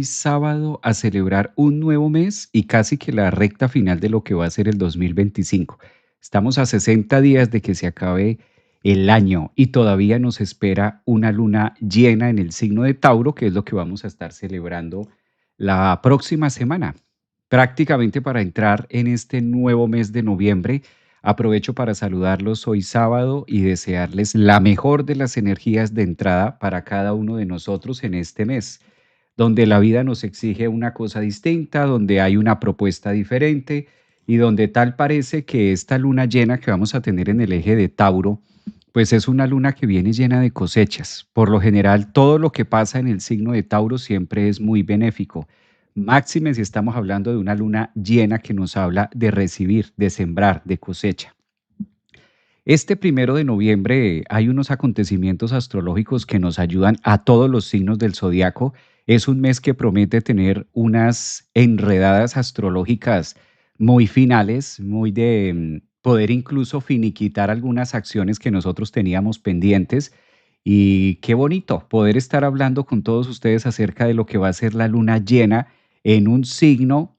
Sábado a celebrar un nuevo mes y casi que la recta final de lo que va a ser el 2025. Estamos a 60 días de que se acabe el año y todavía nos espera una luna llena en el signo de Tauro, que es lo que vamos a estar celebrando la próxima semana. Prácticamente para entrar en este nuevo mes de noviembre, aprovecho para saludarlos hoy sábado y desearles la mejor de las energías de entrada para cada uno de nosotros en este mes donde la vida nos exige una cosa distinta, donde hay una propuesta diferente y donde tal parece que esta luna llena que vamos a tener en el eje de Tauro, pues es una luna que viene llena de cosechas. Por lo general, todo lo que pasa en el signo de Tauro siempre es muy benéfico. Máxime si estamos hablando de una luna llena que nos habla de recibir, de sembrar, de cosecha. Este 1 de noviembre hay unos acontecimientos astrológicos que nos ayudan a todos los signos del zodiaco. Es un mes que promete tener unas enredadas astrológicas muy finales, muy de poder incluso finiquitar algunas acciones que nosotros teníamos pendientes. Y qué bonito poder estar hablando con todos ustedes acerca de lo que va a ser la luna llena en un signo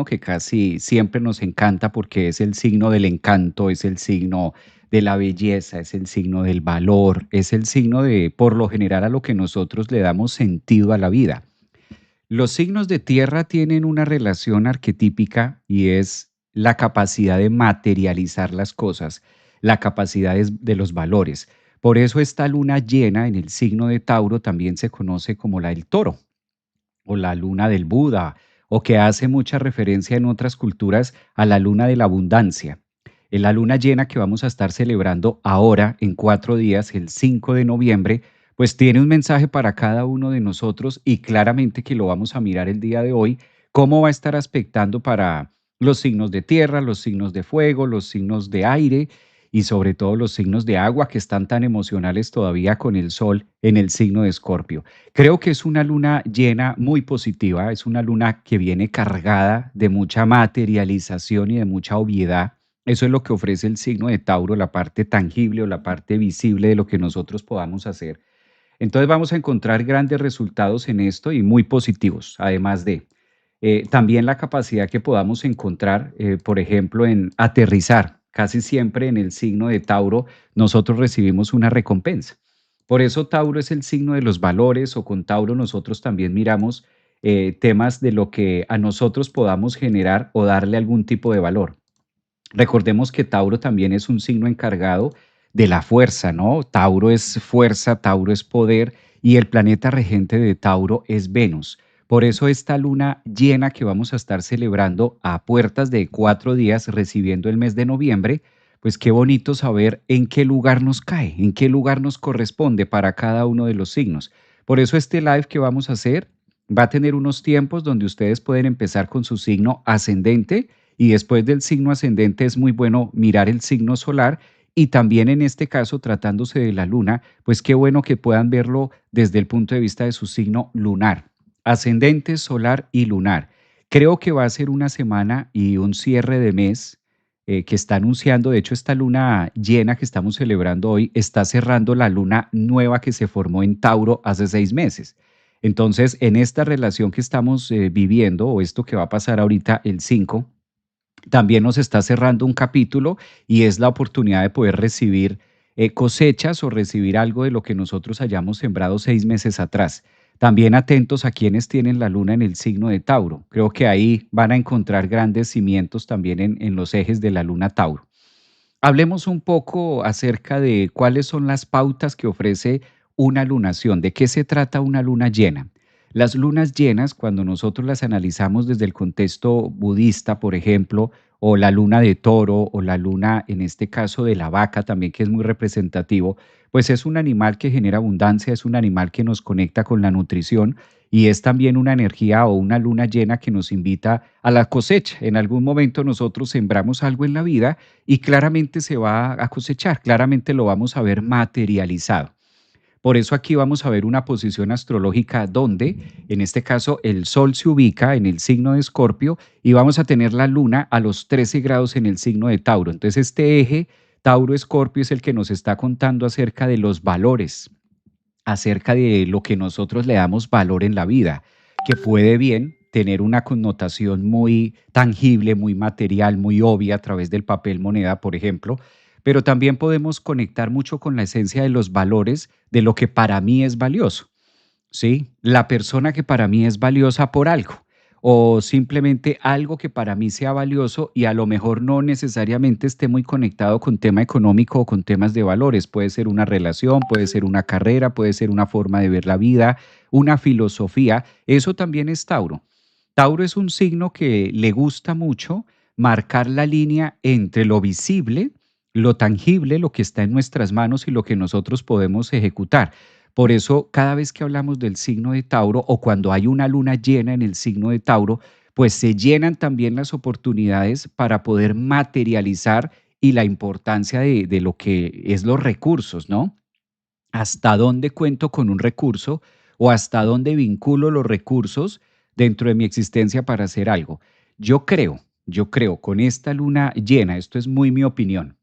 que casi siempre nos encanta porque es el signo del encanto, es el signo de la belleza, es el signo del valor, es el signo de, por lo general, a lo que nosotros le damos sentido a la vida. Los signos de tierra tienen una relación arquetípica y es la capacidad de materializar las cosas, la capacidad de los valores. Por eso esta luna llena en el signo de Tauro también se conoce como la del toro o la luna del Buda, o que hace mucha referencia en otras culturas a la luna de la abundancia. En la luna llena que vamos a estar celebrando ahora en 4 días, el 5 de noviembre, pues tiene un mensaje para cada uno de nosotros y claramente que lo vamos a mirar el día de hoy, cómo va a estar aspectando para los signos de tierra, los signos de fuego, los signos de aire y sobre todo los signos de agua que están tan emocionales todavía con el sol en el signo de Escorpio. Creo que es una luna llena muy positiva, es una luna que viene cargada de mucha materialización y de mucha obviedad. Eso es lo que ofrece el signo de Tauro, la parte tangible o la parte visible de lo que nosotros podamos hacer. Entonces vamos a encontrar grandes resultados en esto y muy positivos, además de también la capacidad que podamos encontrar, por ejemplo, en aterrizar. Casi siempre en el signo de Tauro nosotros recibimos una recompensa. Por eso Tauro es el signo de los valores o con Tauro nosotros también miramos temas de lo que a nosotros podamos generar o darle algún tipo de valor. Recordemos que Tauro también es un signo encargado de la fuerza, ¿no? Tauro es fuerza, Tauro es poder y el planeta regente de Tauro es Venus. Por eso esta luna llena que vamos a estar celebrando a puertas de 4 días recibiendo el mes de noviembre, pues qué bonito saber en qué lugar nos cae, en qué lugar nos corresponde para cada uno de los signos. Por eso este live que vamos a hacer va a tener unos tiempos donde ustedes pueden empezar con su signo ascendente y después del signo ascendente es muy bueno mirar el signo solar y también en este caso tratándose de la luna, pues qué bueno que puedan verlo desde el punto de vista de su signo lunar, ascendente, solar y lunar. Creo que va a ser una semana y un cierre de mes que está anunciando, de hecho esta luna llena que estamos celebrando hoy está cerrando la luna nueva que se formó en Tauro hace 6 meses. Entonces, en esta relación que estamos viviendo, o esto que va a pasar ahorita el 5, también nos está cerrando un capítulo y es la oportunidad de poder recibir cosechas o recibir algo de lo que nosotros hayamos sembrado 6 meses atrás. También atentos a quienes tienen la luna en el signo de Tauro. Creo que ahí van a encontrar grandes cimientos también en los ejes de la luna Tauro. Hablemos un poco acerca de cuáles son las pautas que ofrece una lunación, de qué se trata una luna llena. Las lunas llenas, cuando nosotros las analizamos desde el contexto budista, por ejemplo, o la luna de toro, o la luna, en este caso, de la vaca, también que es muy representativo, pues es un animal que genera abundancia, es un animal que nos conecta con la nutrición y es también una energía o una luna llena que nos invita a la cosecha. En algún momento nosotros sembramos algo en la vida y claramente se va a cosechar, claramente lo vamos a ver materializado. Por eso aquí vamos a ver una posición astrológica donde, en este caso, el Sol se ubica en el signo de Escorpio y vamos a tener la Luna a los 13 grados en el signo de Tauro. Entonces, este eje Tauro-Escorpio es el que nos está contando acerca de los valores, acerca de lo que nosotros le damos valor en la vida, que puede bien tener una connotación muy tangible, muy material, muy obvia a través del papel moneda, por ejemplo, pero también podemos conectar mucho con la esencia de los valores de lo que para mí es valioso. ¿Sí? La persona que para mí es valiosa por algo, o simplemente algo que para mí sea valioso y a lo mejor no necesariamente esté muy conectado con tema económico o con temas de valores. Puede ser una relación, puede ser una carrera, puede ser una forma de ver la vida, una filosofía. Eso también es Tauro. Tauro es un signo que le gusta mucho marcar la línea entre lo visible, lo tangible, lo que está en nuestras manos y lo que nosotros podemos ejecutar. Por eso, cada vez que hablamos del signo de Tauro o cuando hay una luna llena en el signo de Tauro, pues se llenan también las oportunidades para poder materializar y la importancia de lo que es los recursos, ¿no? Hasta dónde cuento con un recurso o hasta dónde vinculo los recursos dentro de mi existencia para hacer algo. Yo creo con esta luna llena, esto es muy mi opinión,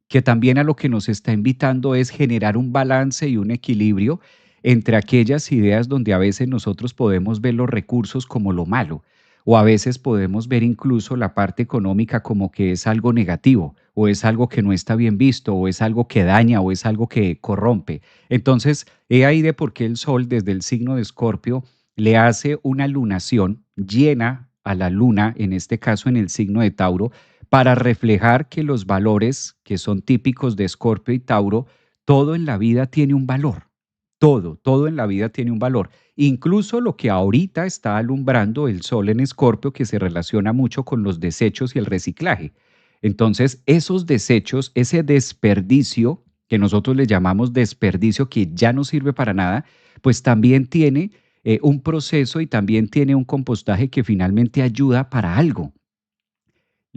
que también a lo que nos está invitando es generar un balance y un equilibrio entre aquellas ideas donde a veces nosotros podemos ver los recursos como lo malo, o a veces podemos ver incluso la parte económica como que es algo negativo, o es algo que no está bien visto, o es algo que daña, o es algo que corrompe. Entonces, he ahí de por qué el Sol desde el signo de Escorpio le hace una lunación llena a la luna, en este caso en el signo de Tauro, para reflejar que los valores que son típicos de Escorpio y Tauro, todo en la vida tiene un valor. Todo en la vida tiene un valor. Incluso lo que ahorita está alumbrando el sol en Escorpio, que se relaciona mucho con los desechos y el reciclaje. Entonces, esos desechos, ese desperdicio, que nosotros le llamamos desperdicio, que ya no sirve para nada, pues también tiene un proceso y también tiene un compostaje que finalmente ayuda para algo.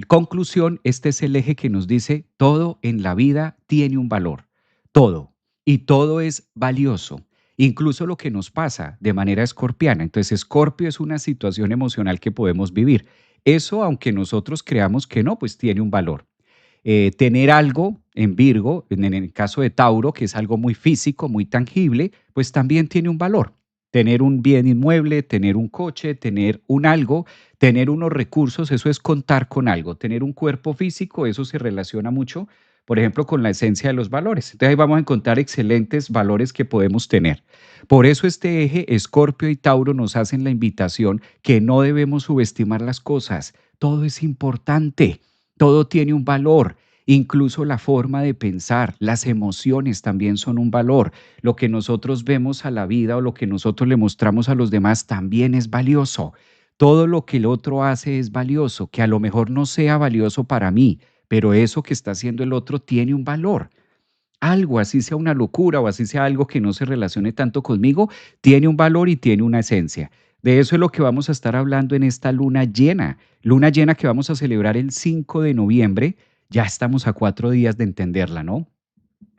Conclusión, este es el eje que nos dice, todo en la vida tiene un valor, todo, y todo es valioso, incluso lo que nos pasa de manera escorpiana. Entonces, Escorpio es una situación emocional que podemos vivir. Eso, aunque nosotros creamos que no, pues tiene un valor. Tener algo en Virgo, en el caso de Tauro, que es algo muy físico, muy tangible, pues también tiene un valor. Tener un bien inmueble, tener un coche, tener un algo, tener unos recursos, eso es contar con algo. Tener un cuerpo físico, eso se relaciona mucho, por ejemplo, con la esencia de los valores. Entonces ahí vamos a encontrar excelentes valores que podemos tener. Por eso este eje, Escorpio y Tauro, nos hacen la invitación que no debemos subestimar las cosas. Todo es importante. Todo tiene un valor, incluso la forma de pensar, las emociones también son un valor. Lo que nosotros vemos a la vida o lo que nosotros le mostramos a los demás también es valioso. Todo lo que el otro hace es valioso, que a lo mejor no sea valioso para mí, pero eso que está haciendo el otro tiene un valor. Algo, así sea una locura o así sea algo que no se relacione tanto conmigo, tiene un valor y tiene una esencia. De eso es lo que vamos a estar hablando en esta luna llena que vamos a celebrar el 5 de noviembre. Ya estamos a 4 días de entenderla, ¿no?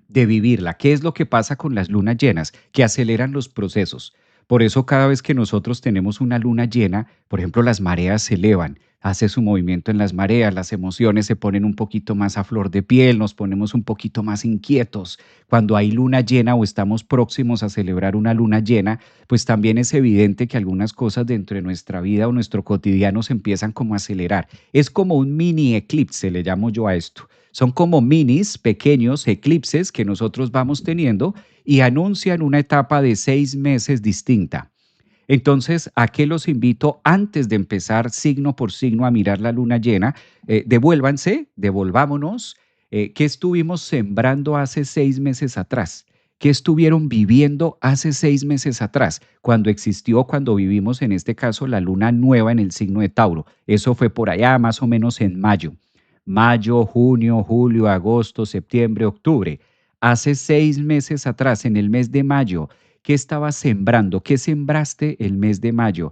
De vivirla. ¿Qué es lo que pasa con las lunas llenas? Que aceleran los procesos. Por eso cada vez que nosotros tenemos una luna llena, por ejemplo, las mareas se elevan, hace su movimiento en las mareas, las emociones se ponen un poquito más a flor de piel, nos ponemos un poquito más inquietos. Cuando hay luna llena o estamos próximos a celebrar una luna llena, pues también es evidente que algunas cosas dentro de nuestra vida o nuestro cotidiano se empiezan como a acelerar. Es como un mini eclipse, le llamo yo a esto. Son como minis, pequeños eclipses que nosotros vamos teniendo y anuncian una etapa de 6 meses distinta. Entonces, ¿a qué los invito antes de empezar signo por signo a mirar la luna llena? Devolvámonos. ¿Qué estuvimos sembrando hace 6 meses atrás? ¿Qué estuvieron viviendo hace 6 meses atrás? Cuando vivimos en este caso la luna nueva en el signo de Tauro. Eso fue por allá más o menos en mayo. Mayo, junio, julio, agosto, septiembre, octubre. Hace 6 meses atrás, en el mes de mayo, ¿qué estabas sembrando? ¿Qué sembraste el mes de mayo?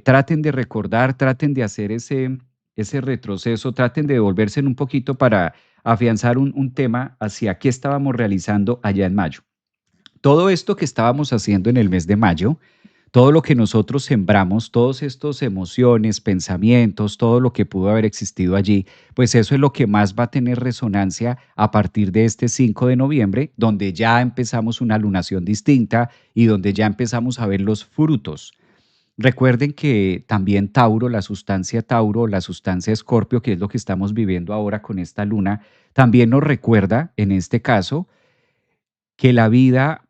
Traten de recordar, traten de hacer ese retroceso, traten de devolverse en un poquito para afianzar un tema hacia qué estábamos realizando allá en mayo. Todo esto que estábamos haciendo en el mes de mayo, Todo lo que nosotros sembramos, todos estos emociones, pensamientos, todo lo que pudo haber existido allí, pues eso es lo que más va a tener resonancia a partir de este 5 de noviembre, donde ya empezamos una lunación distinta y donde ya empezamos a ver los frutos. Recuerden que también Tauro, la sustancia Escorpio, que es lo que estamos viviendo ahora con esta luna, también nos recuerda, en este caso, que la vida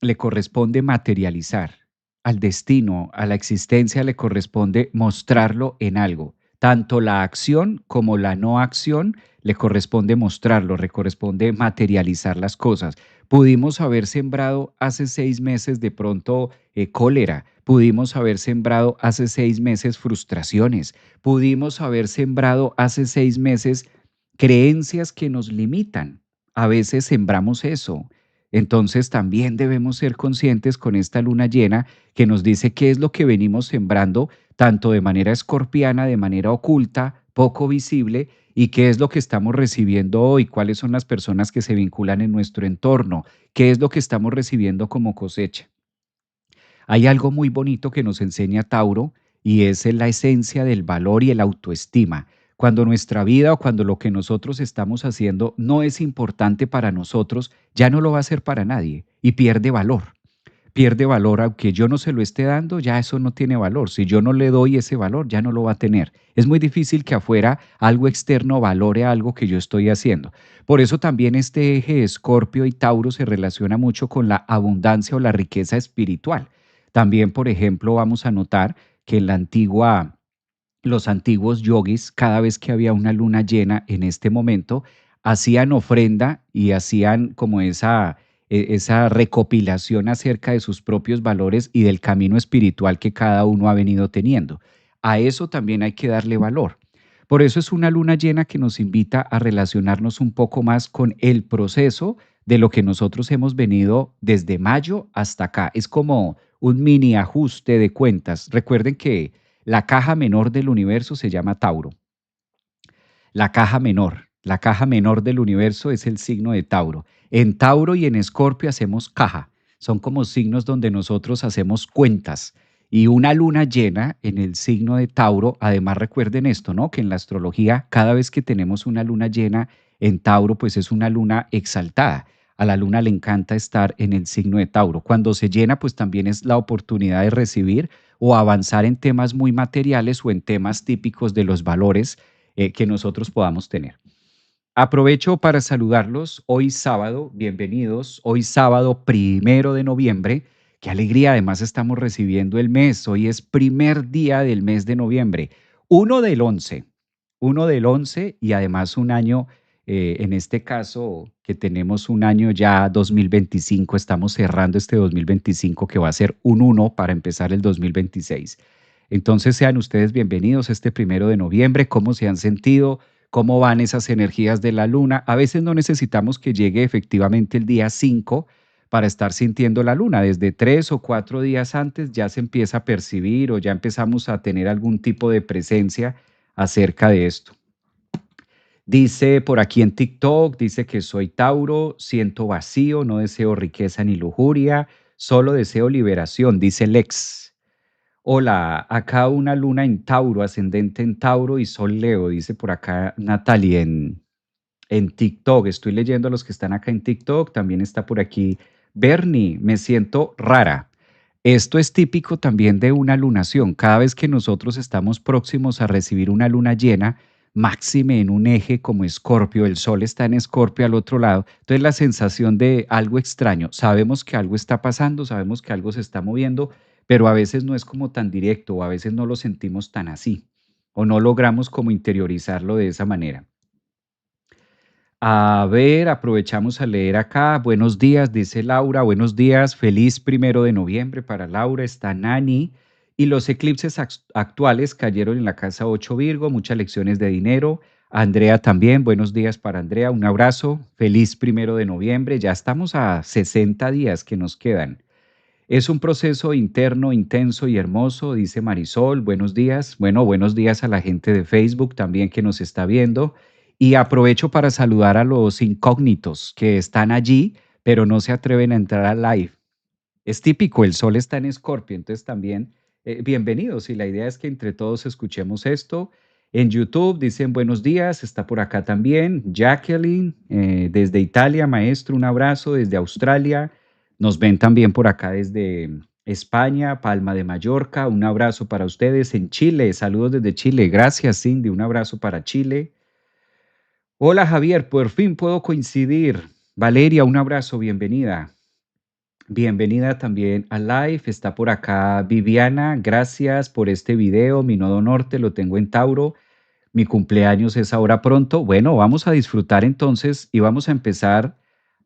le corresponde materializar, al destino, a la existencia le corresponde mostrarlo en algo. Tanto la acción como la no acción le corresponde mostrarlo, le corresponde materializar las cosas. Pudimos haber sembrado hace 6 meses de pronto cólera, pudimos haber sembrado hace 6 meses frustraciones, pudimos haber sembrado hace 6 meses creencias que nos limitan. A veces sembramos eso. Entonces también debemos ser conscientes con esta luna llena que nos dice qué es lo que venimos sembrando, tanto de manera escorpiana, de manera oculta, poco visible, y qué es lo que estamos recibiendo hoy, cuáles son las personas que se vinculan en nuestro entorno, qué es lo que estamos recibiendo como cosecha. Hay algo muy bonito que nos enseña Tauro y es la esencia del valor y el autoestima. Cuando nuestra vida o cuando lo que nosotros estamos haciendo no es importante para nosotros, ya no lo va a ser para nadie y pierde valor. Pierde valor, aunque yo no se lo esté dando, ya eso no tiene valor. Si yo no le doy ese valor, ya no lo va a tener. Es muy difícil que afuera algo externo valore algo que yo estoy haciendo. Por eso también este eje Escorpio y Tauro se relaciona mucho con la abundancia o la riqueza espiritual. También, por ejemplo, vamos a notar que en la antigua los antiguos yogis, cada vez que había una luna llena en este momento, hacían ofrenda y hacían como esa recopilación acerca de sus propios valores y del camino espiritual que cada uno ha venido teniendo. A eso también hay que darle valor. Por eso es una luna llena que nos invita a relacionarnos un poco más con el proceso de lo que nosotros hemos venido desde mayo hasta acá. Es como un mini ajuste de cuentas. Recuerden que la caja menor del universo se llama Tauro. La caja menor del universo es el signo de Tauro. En Tauro y en Escorpio hacemos caja. Son como signos donde nosotros hacemos cuentas. Y una luna llena en el signo de Tauro, además recuerden esto, ¿no? Que en la astrología, cada vez que tenemos una luna llena en Tauro, pues es una luna exaltada. A la luna le encanta estar en el signo de Tauro. Cuando se llena, pues también es la oportunidad de recibir o avanzar en temas muy materiales o en temas típicos de los valores que nosotros podamos tener. Aprovecho para saludarlos hoy sábado, bienvenidos, hoy sábado 1 de noviembre. Qué alegría, además estamos recibiendo el mes, hoy es primer día del mes de noviembre, uno del 11, uno del 11 y además un año, en este caso que tenemos un año ya 2025, estamos cerrando este 2025 que va a ser un uno para empezar el 2026. Entonces sean ustedes bienvenidos este 1 de noviembre, ¿cómo se han sentido? ¿Cómo van esas energías de la luna? A veces no necesitamos que llegue efectivamente el día 5 para estar sintiendo la luna. Desde 3 o 4 días antes ya se empieza a percibir o ya empezamos a tener algún tipo de presencia acerca de esto. Dice por aquí en TikTok, dice que soy Tauro, siento vacío, no deseo riqueza ni lujuria, solo deseo liberación, dice Lex. Hola, acá una luna en Tauro, ascendente en Tauro y Sol Leo, dice por acá Natalie en TikTok. Estoy leyendo a los que están acá en TikTok. También está por aquí Bernie, me siento rara. Esto es típico también de una lunación. Cada vez que nosotros estamos próximos a recibir una luna llena, máxime en un eje como Escorpio, el Sol está en Escorpio al otro lado. Entonces la sensación de algo extraño, sabemos que algo está pasando, sabemos que algo se está moviendo, pero a veces no es como tan directo o a veces no lo sentimos tan así o no logramos como interiorizarlo de esa manera. A ver, aprovechamos a leer acá. Buenos días, dice Laura. Buenos días, feliz 1 de noviembre para Laura. Está Nani. Y los eclipses actuales cayeron en la casa 8 Virgo. Muchas lecciones de dinero. Andrea también. Buenos días para Andrea. Un abrazo. Feliz 1 de noviembre. Ya estamos a 60 días que nos quedan. Es un proceso interno, intenso y hermoso, dice Marisol. Buenos días. Bueno, buenos días a la gente de Facebook también que nos está viendo. Y aprovecho para saludar a los incógnitos que están allí, pero no se atreven a entrar al live. Es típico, el sol está en Escorpio, entonces también bienvenidos y la idea es que entre todos escuchemos esto. En YouTube dicen buenos días, está por acá también Jacqueline desde Italia, maestro, un abrazo desde Australia. Nos ven también por acá desde España, Palma de Mallorca, un abrazo para ustedes en Chile, saludos desde Chile, gracias Cindy, un abrazo para Chile. Hola Javier, por fin puedo coincidir. Valeria, un abrazo, bienvenida. Bienvenida también a Live. Está por acá Viviana. Gracias por este video. Mi nodo norte lo tengo en Tauro. Mi cumpleaños es ahora pronto. Bueno, vamos a disfrutar entonces y vamos a empezar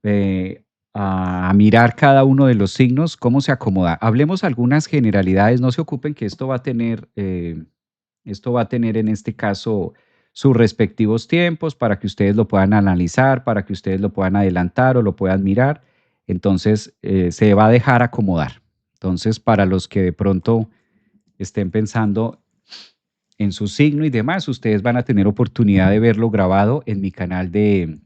eh, a mirar cada uno de los signos, cómo se acomoda. Hablemos algunas generalidades. No se ocupen que esto va a tener en este caso sus respectivos tiempos para que ustedes lo puedan analizar, para que ustedes lo puedan adelantar o lo puedan mirar. Entonces, se va a dejar acomodar. Entonces, para los que de pronto estén pensando en su signo y demás, ustedes van a tener oportunidad de verlo grabado en mi canal de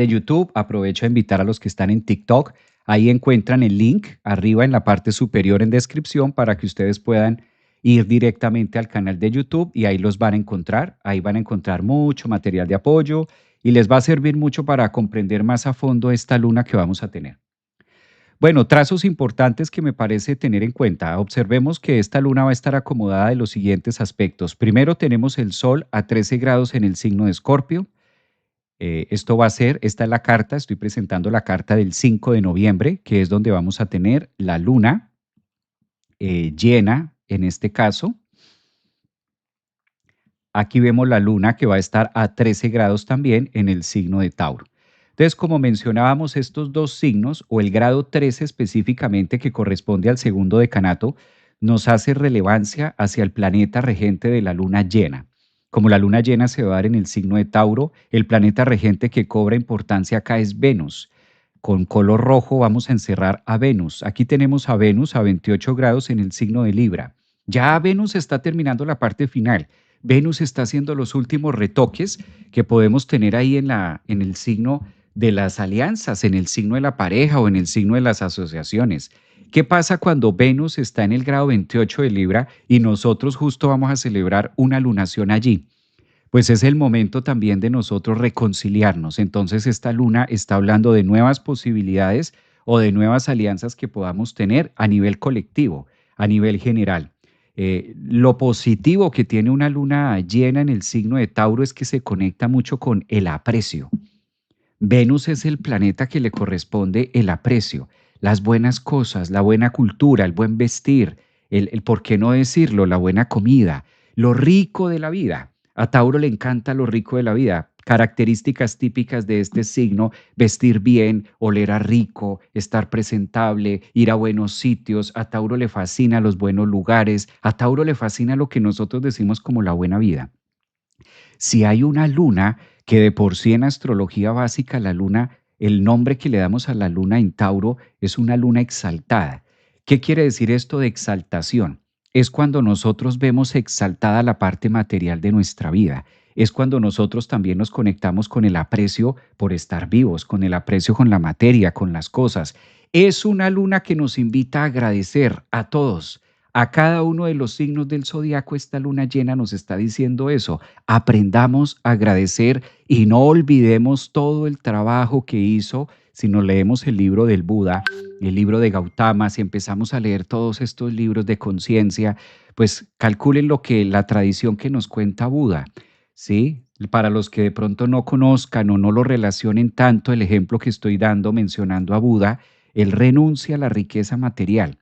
YouTube. Aprovecho a invitar a los que están en TikTok. Ahí encuentran el link arriba en la parte superior en descripción para que ustedes puedan ir directamente al canal de YouTube y ahí los van a encontrar. Ahí van a encontrar mucho material de apoyo y les va a servir mucho para comprender más a fondo esta luna que vamos a tener. Bueno, trazos importantes que me parece tener en cuenta. Observemos que esta luna va a estar acomodada de los siguientes aspectos. Primero tenemos el Sol a 13 grados en el signo de Escorpio. Esto va a ser, esta es la carta, estoy presentando la carta del 5 de noviembre, que es donde vamos a tener la luna llena, en este caso. Aquí vemos la luna que va a estar a 13 grados también en el signo de Tauro. Entonces, como mencionábamos, estos dos signos, o el grado 13 específicamente, que corresponde al segundo decanato, nos hace relevancia hacia el planeta regente de la luna llena. Como la luna llena se va a dar en el signo de Tauro, el planeta regente que cobra importancia acá es Venus. Con color rojo vamos a encerrar a Venus. Aquí tenemos a Venus a 28 grados en el signo de Libra. Ya Venus está terminando la parte final. Venus está haciendo los últimos retoques que podemos tener ahí en el signo de las alianzas, en el signo de la pareja o en el signo de las asociaciones. ¿Qué pasa cuando Venus está en el grado 28 de Libra y nosotros justo vamos a celebrar una lunación allí? Pues es el momento también de nosotros reconciliarnos. Entonces esta luna está hablando de nuevas posibilidades o de nuevas alianzas que podamos tener a nivel colectivo, a nivel general. Lo positivo que tiene una luna llena en el signo de Tauro es que se conecta mucho con el aprecio. Venus es el planeta que le corresponde el aprecio, las buenas cosas, la buena cultura, el buen vestir, por qué no decirlo, la buena comida, lo rico de la vida. A Tauro le encanta lo rico de la vida. Características típicas de este signo: vestir bien, oler a rico, estar presentable, ir a buenos sitios. A Tauro le fascina los buenos lugares. A Tauro le fascina lo que nosotros decimos como la buena vida. Si hay una luna, que de por sí en astrología básica la luna, el nombre que le damos a la luna en Tauro es una luna exaltada. ¿Qué quiere decir esto de exaltación? Es cuando nosotros vemos exaltada la parte material de nuestra vida. Es cuando nosotros también nos conectamos con el aprecio por estar vivos, con el aprecio con la materia, con las cosas. Es una luna que nos invita a agradecer a todos. A cada uno de los signos del zodiaco, esta luna llena nos está diciendo eso. Aprendamos a agradecer y no olvidemos todo el trabajo que hizo. Si nos leemos el libro del Buda, el libro de Gautama, si empezamos a leer todos estos libros de conciencia, pues calculen lo que la tradición que nos cuenta Buda, ¿sí? Para los que de pronto no conozcan o no lo relacionen tanto, el ejemplo que estoy dando mencionando a Buda, él renuncia a la riqueza material.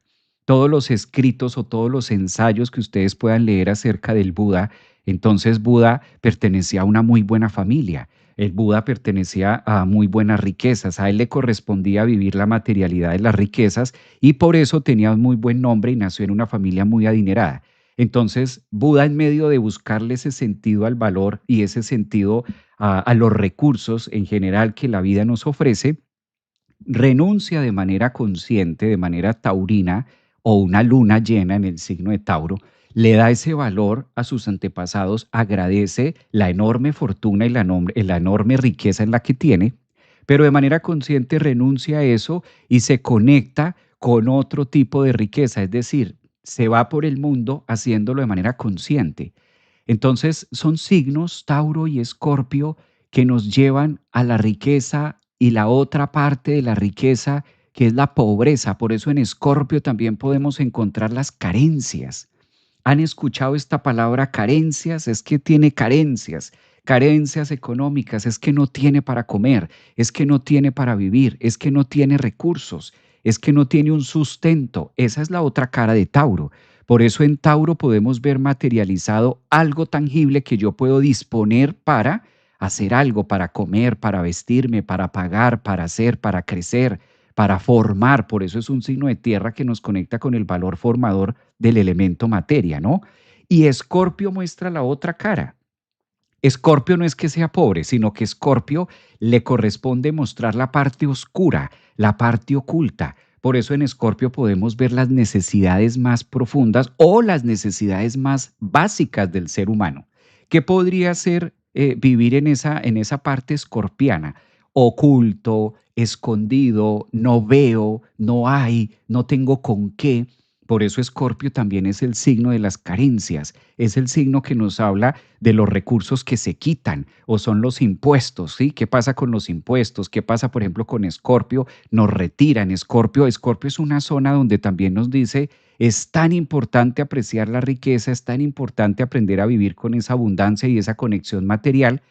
Todos los escritos o todos los ensayos que ustedes puedan leer acerca del Buda, entonces Buda pertenecía a una muy buena familia. El Buda pertenecía a muy buenas riquezas. A él le correspondía vivir la materialidad de las riquezas y por eso tenía un muy buen nombre y nació en una familia muy adinerada. Entonces, Buda, en medio de buscarle ese sentido al valor y ese sentido a los recursos en general que la vida nos ofrece, renuncia de manera consciente, de manera taurina, o una luna llena en el signo de Tauro, le da ese valor a sus antepasados, agradece la enorme fortuna y la enorme riqueza en la que tiene, pero de manera consciente renuncia a eso y se conecta con otro tipo de riqueza, es decir, se va por el mundo haciéndolo de manera consciente. Entonces son signos, Tauro y Escorpio, que nos llevan a la riqueza y la otra parte de la riqueza, que es la pobreza. Por eso en Escorpio también podemos encontrar las carencias. ¿Han escuchado esta palabra carencias? Es que tiene carencias, carencias económicas, es que no tiene para comer, es que no tiene para vivir, es que no tiene recursos, es que no tiene un sustento. Esa es la otra cara de Tauro. Por eso en Tauro podemos ver materializado algo tangible que yo puedo disponer para hacer algo, para comer, para vestirme, para pagar, para hacer, para crecer, para formar. Por eso es un signo de tierra que nos conecta con el valor formador del elemento materia, ¿no? Y Escorpio muestra la otra cara. Escorpio no es que sea pobre, sino que Escorpio le corresponde mostrar la parte oscura, la parte oculta. Por eso en Escorpio podemos ver las necesidades más profundas o las necesidades más básicas del ser humano. ¿Qué podría ser vivir en esa parte escorpiana? Oculto, escondido, no veo, no hay, no tengo con qué. Por eso Escorpio también es el signo de las carencias, es el signo que nos habla de los recursos que se quitan o son los impuestos, ¿sí? ¿Qué pasa con los impuestos? ¿Qué pasa, por ejemplo, con Escorpio? Nos retiran Escorpio. Escorpio es una zona donde también nos dice, es tan importante apreciar la riqueza, es tan importante aprender a vivir con esa abundancia y esa conexión material,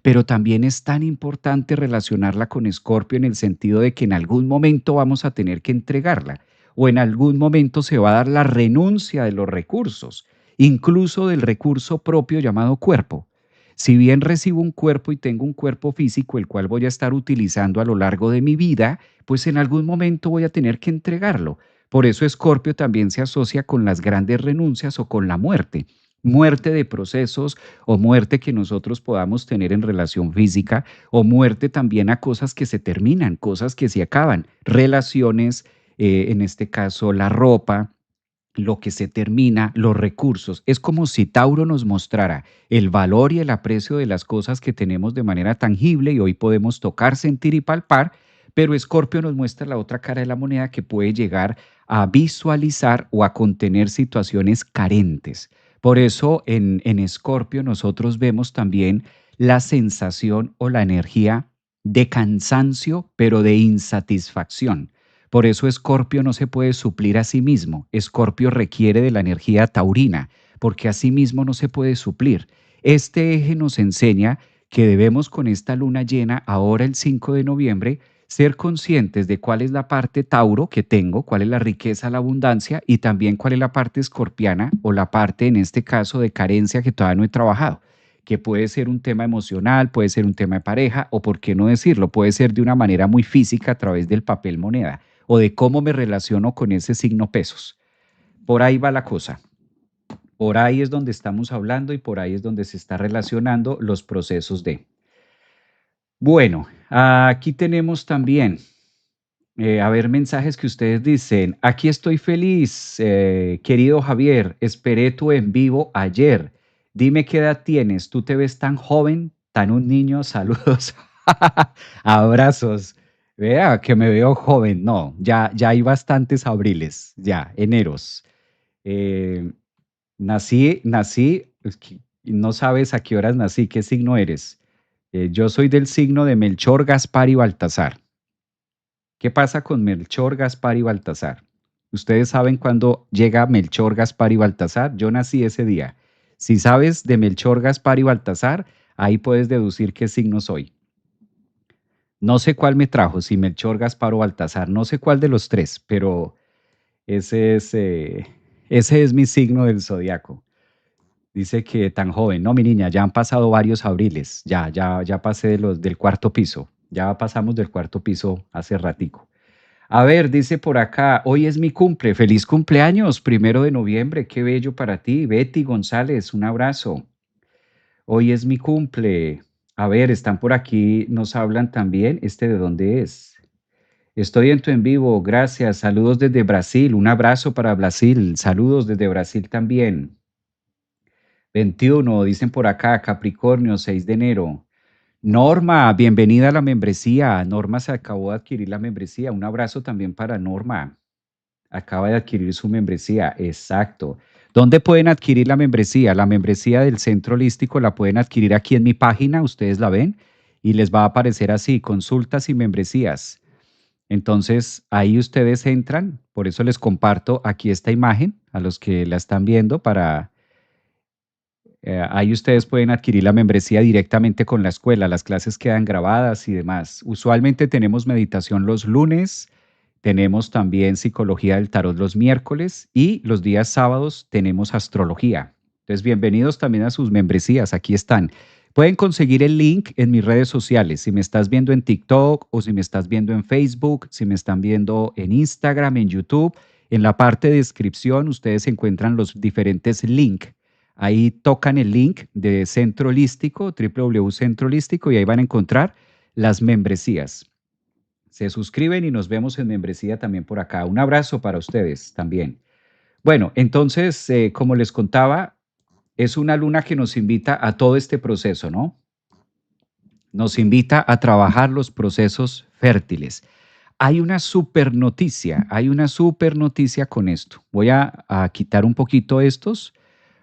pero también es tan importante relacionarla con Escorpio en el sentido de que en algún momento vamos a tener que entregarla o en algún momento se va a dar la renuncia de los recursos, incluso del recurso propio llamado cuerpo. Si bien recibo un cuerpo y tengo un cuerpo físico el cual voy a estar utilizando a lo largo de mi vida, pues en algún momento voy a tener que entregarlo. Por eso Escorpio también se asocia con las grandes renuncias o con la muerte. Muerte de procesos o muerte que nosotros podamos tener en relación física o muerte también a cosas que se terminan, cosas que se acaban, relaciones, en este caso la ropa, lo que se termina, los recursos. Es como si Tauro nos mostrara el valor y el aprecio de las cosas que tenemos de manera tangible y hoy podemos tocar, sentir y palpar, pero Escorpio nos muestra la otra cara de la moneda que puede llegar a visualizar o a contener situaciones carentes. Por eso en Escorpio nosotros vemos también la sensación o la energía de cansancio, pero de insatisfacción. Por eso Escorpio no se puede suplir a sí mismo. Escorpio requiere de la energía taurina, porque a sí mismo no se puede suplir. Este eje nos enseña que debemos con esta luna llena, ahora el 5 de noviembre, ser conscientes de cuál es la parte Tauro que tengo, cuál es la riqueza, la abundancia y también cuál es la parte escorpiana o la parte, en este caso, de carencia que todavía no he trabajado, que puede ser un tema emocional, puede ser un tema de pareja o, por qué no decirlo, puede ser de una manera muy física a través del papel moneda o de cómo me relaciono con ese signo pesos. Por ahí va la cosa. Por ahí es donde estamos hablando y por ahí es donde se está relacionando los procesos de. Bueno, aquí tenemos también, a ver, mensajes que ustedes dicen. Aquí estoy feliz, querido Javier. Esperé tu en vivo ayer. Dime qué edad tienes. Tú te ves tan joven, tan un niño. Saludos. Abrazos. Vea que me veo joven. No, ya hay bastantes abriles, ya, eneros. Eh, nací, es que no sabes a qué horas nací, qué signo eres. Yo soy del signo de Melchor, Gaspar y Baltasar. ¿Qué pasa con Melchor, Gaspar y Baltasar? ¿Ustedes saben cuándo llega Melchor, Gaspar y Baltasar? Yo nací ese día. Si sabes de Melchor, Gaspar y Baltasar, ahí puedes deducir qué signo soy. No sé cuál me trajo, si Melchor, Gaspar o Baltasar, no sé cuál de los tres, pero ese es, eh, ese es mi signo del zodiaco. Dice que tan joven, no, mi niña, ya han pasado varios abriles, ya pasé del cuarto piso, ya pasamos del cuarto piso hace ratico. A ver, dice por acá, hoy es mi cumple, feliz cumpleaños, 1 de noviembre, qué bello para ti, Betty González, un abrazo. Hoy es mi cumple. A ver, están por aquí, nos hablan también, ¿este de dónde es? Estoy en tu en vivo, gracias, saludos desde Brasil, un abrazo para Brasil, saludos desde Brasil también. 21, dicen por acá, Capricornio, 6 de enero. Norma, bienvenida a la membresía. Norma se acabó de adquirir la membresía. Un abrazo también para Norma. Acaba de adquirir su membresía. Exacto. ¿Dónde pueden adquirir la membresía? La membresía del Centro Holístico la pueden adquirir aquí en mi página. Ustedes la ven y les va a aparecer así, consultas y membresías. Entonces, ahí ustedes entran. Por eso les comparto aquí esta imagen a los que la están viendo para ahí ustedes pueden adquirir la membresía directamente con la escuela, las clases quedan grabadas y demás. Usualmente tenemos meditación los lunes, tenemos también psicología del tarot los miércoles y los días sábados tenemos astrología. Entonces, bienvenidos también a sus membresías, aquí están. Pueden conseguir el link en mis redes sociales, si me estás viendo en TikTok o si me estás viendo en Facebook, si me están viendo en Instagram, en YouTube. En la parte de descripción ustedes encuentran los diferentes links. Ahí tocan el link de Centro Holístico, Centro Holístico, y ahí van a encontrar las membresías. Se suscriben y nos vemos en membresía también por acá. Un abrazo para ustedes también. Bueno, entonces, como les contaba, es una luna que nos invita a todo este proceso, ¿no? Nos invita a trabajar los procesos fértiles. Hay una super noticia con esto. Voy a quitar un poquito estos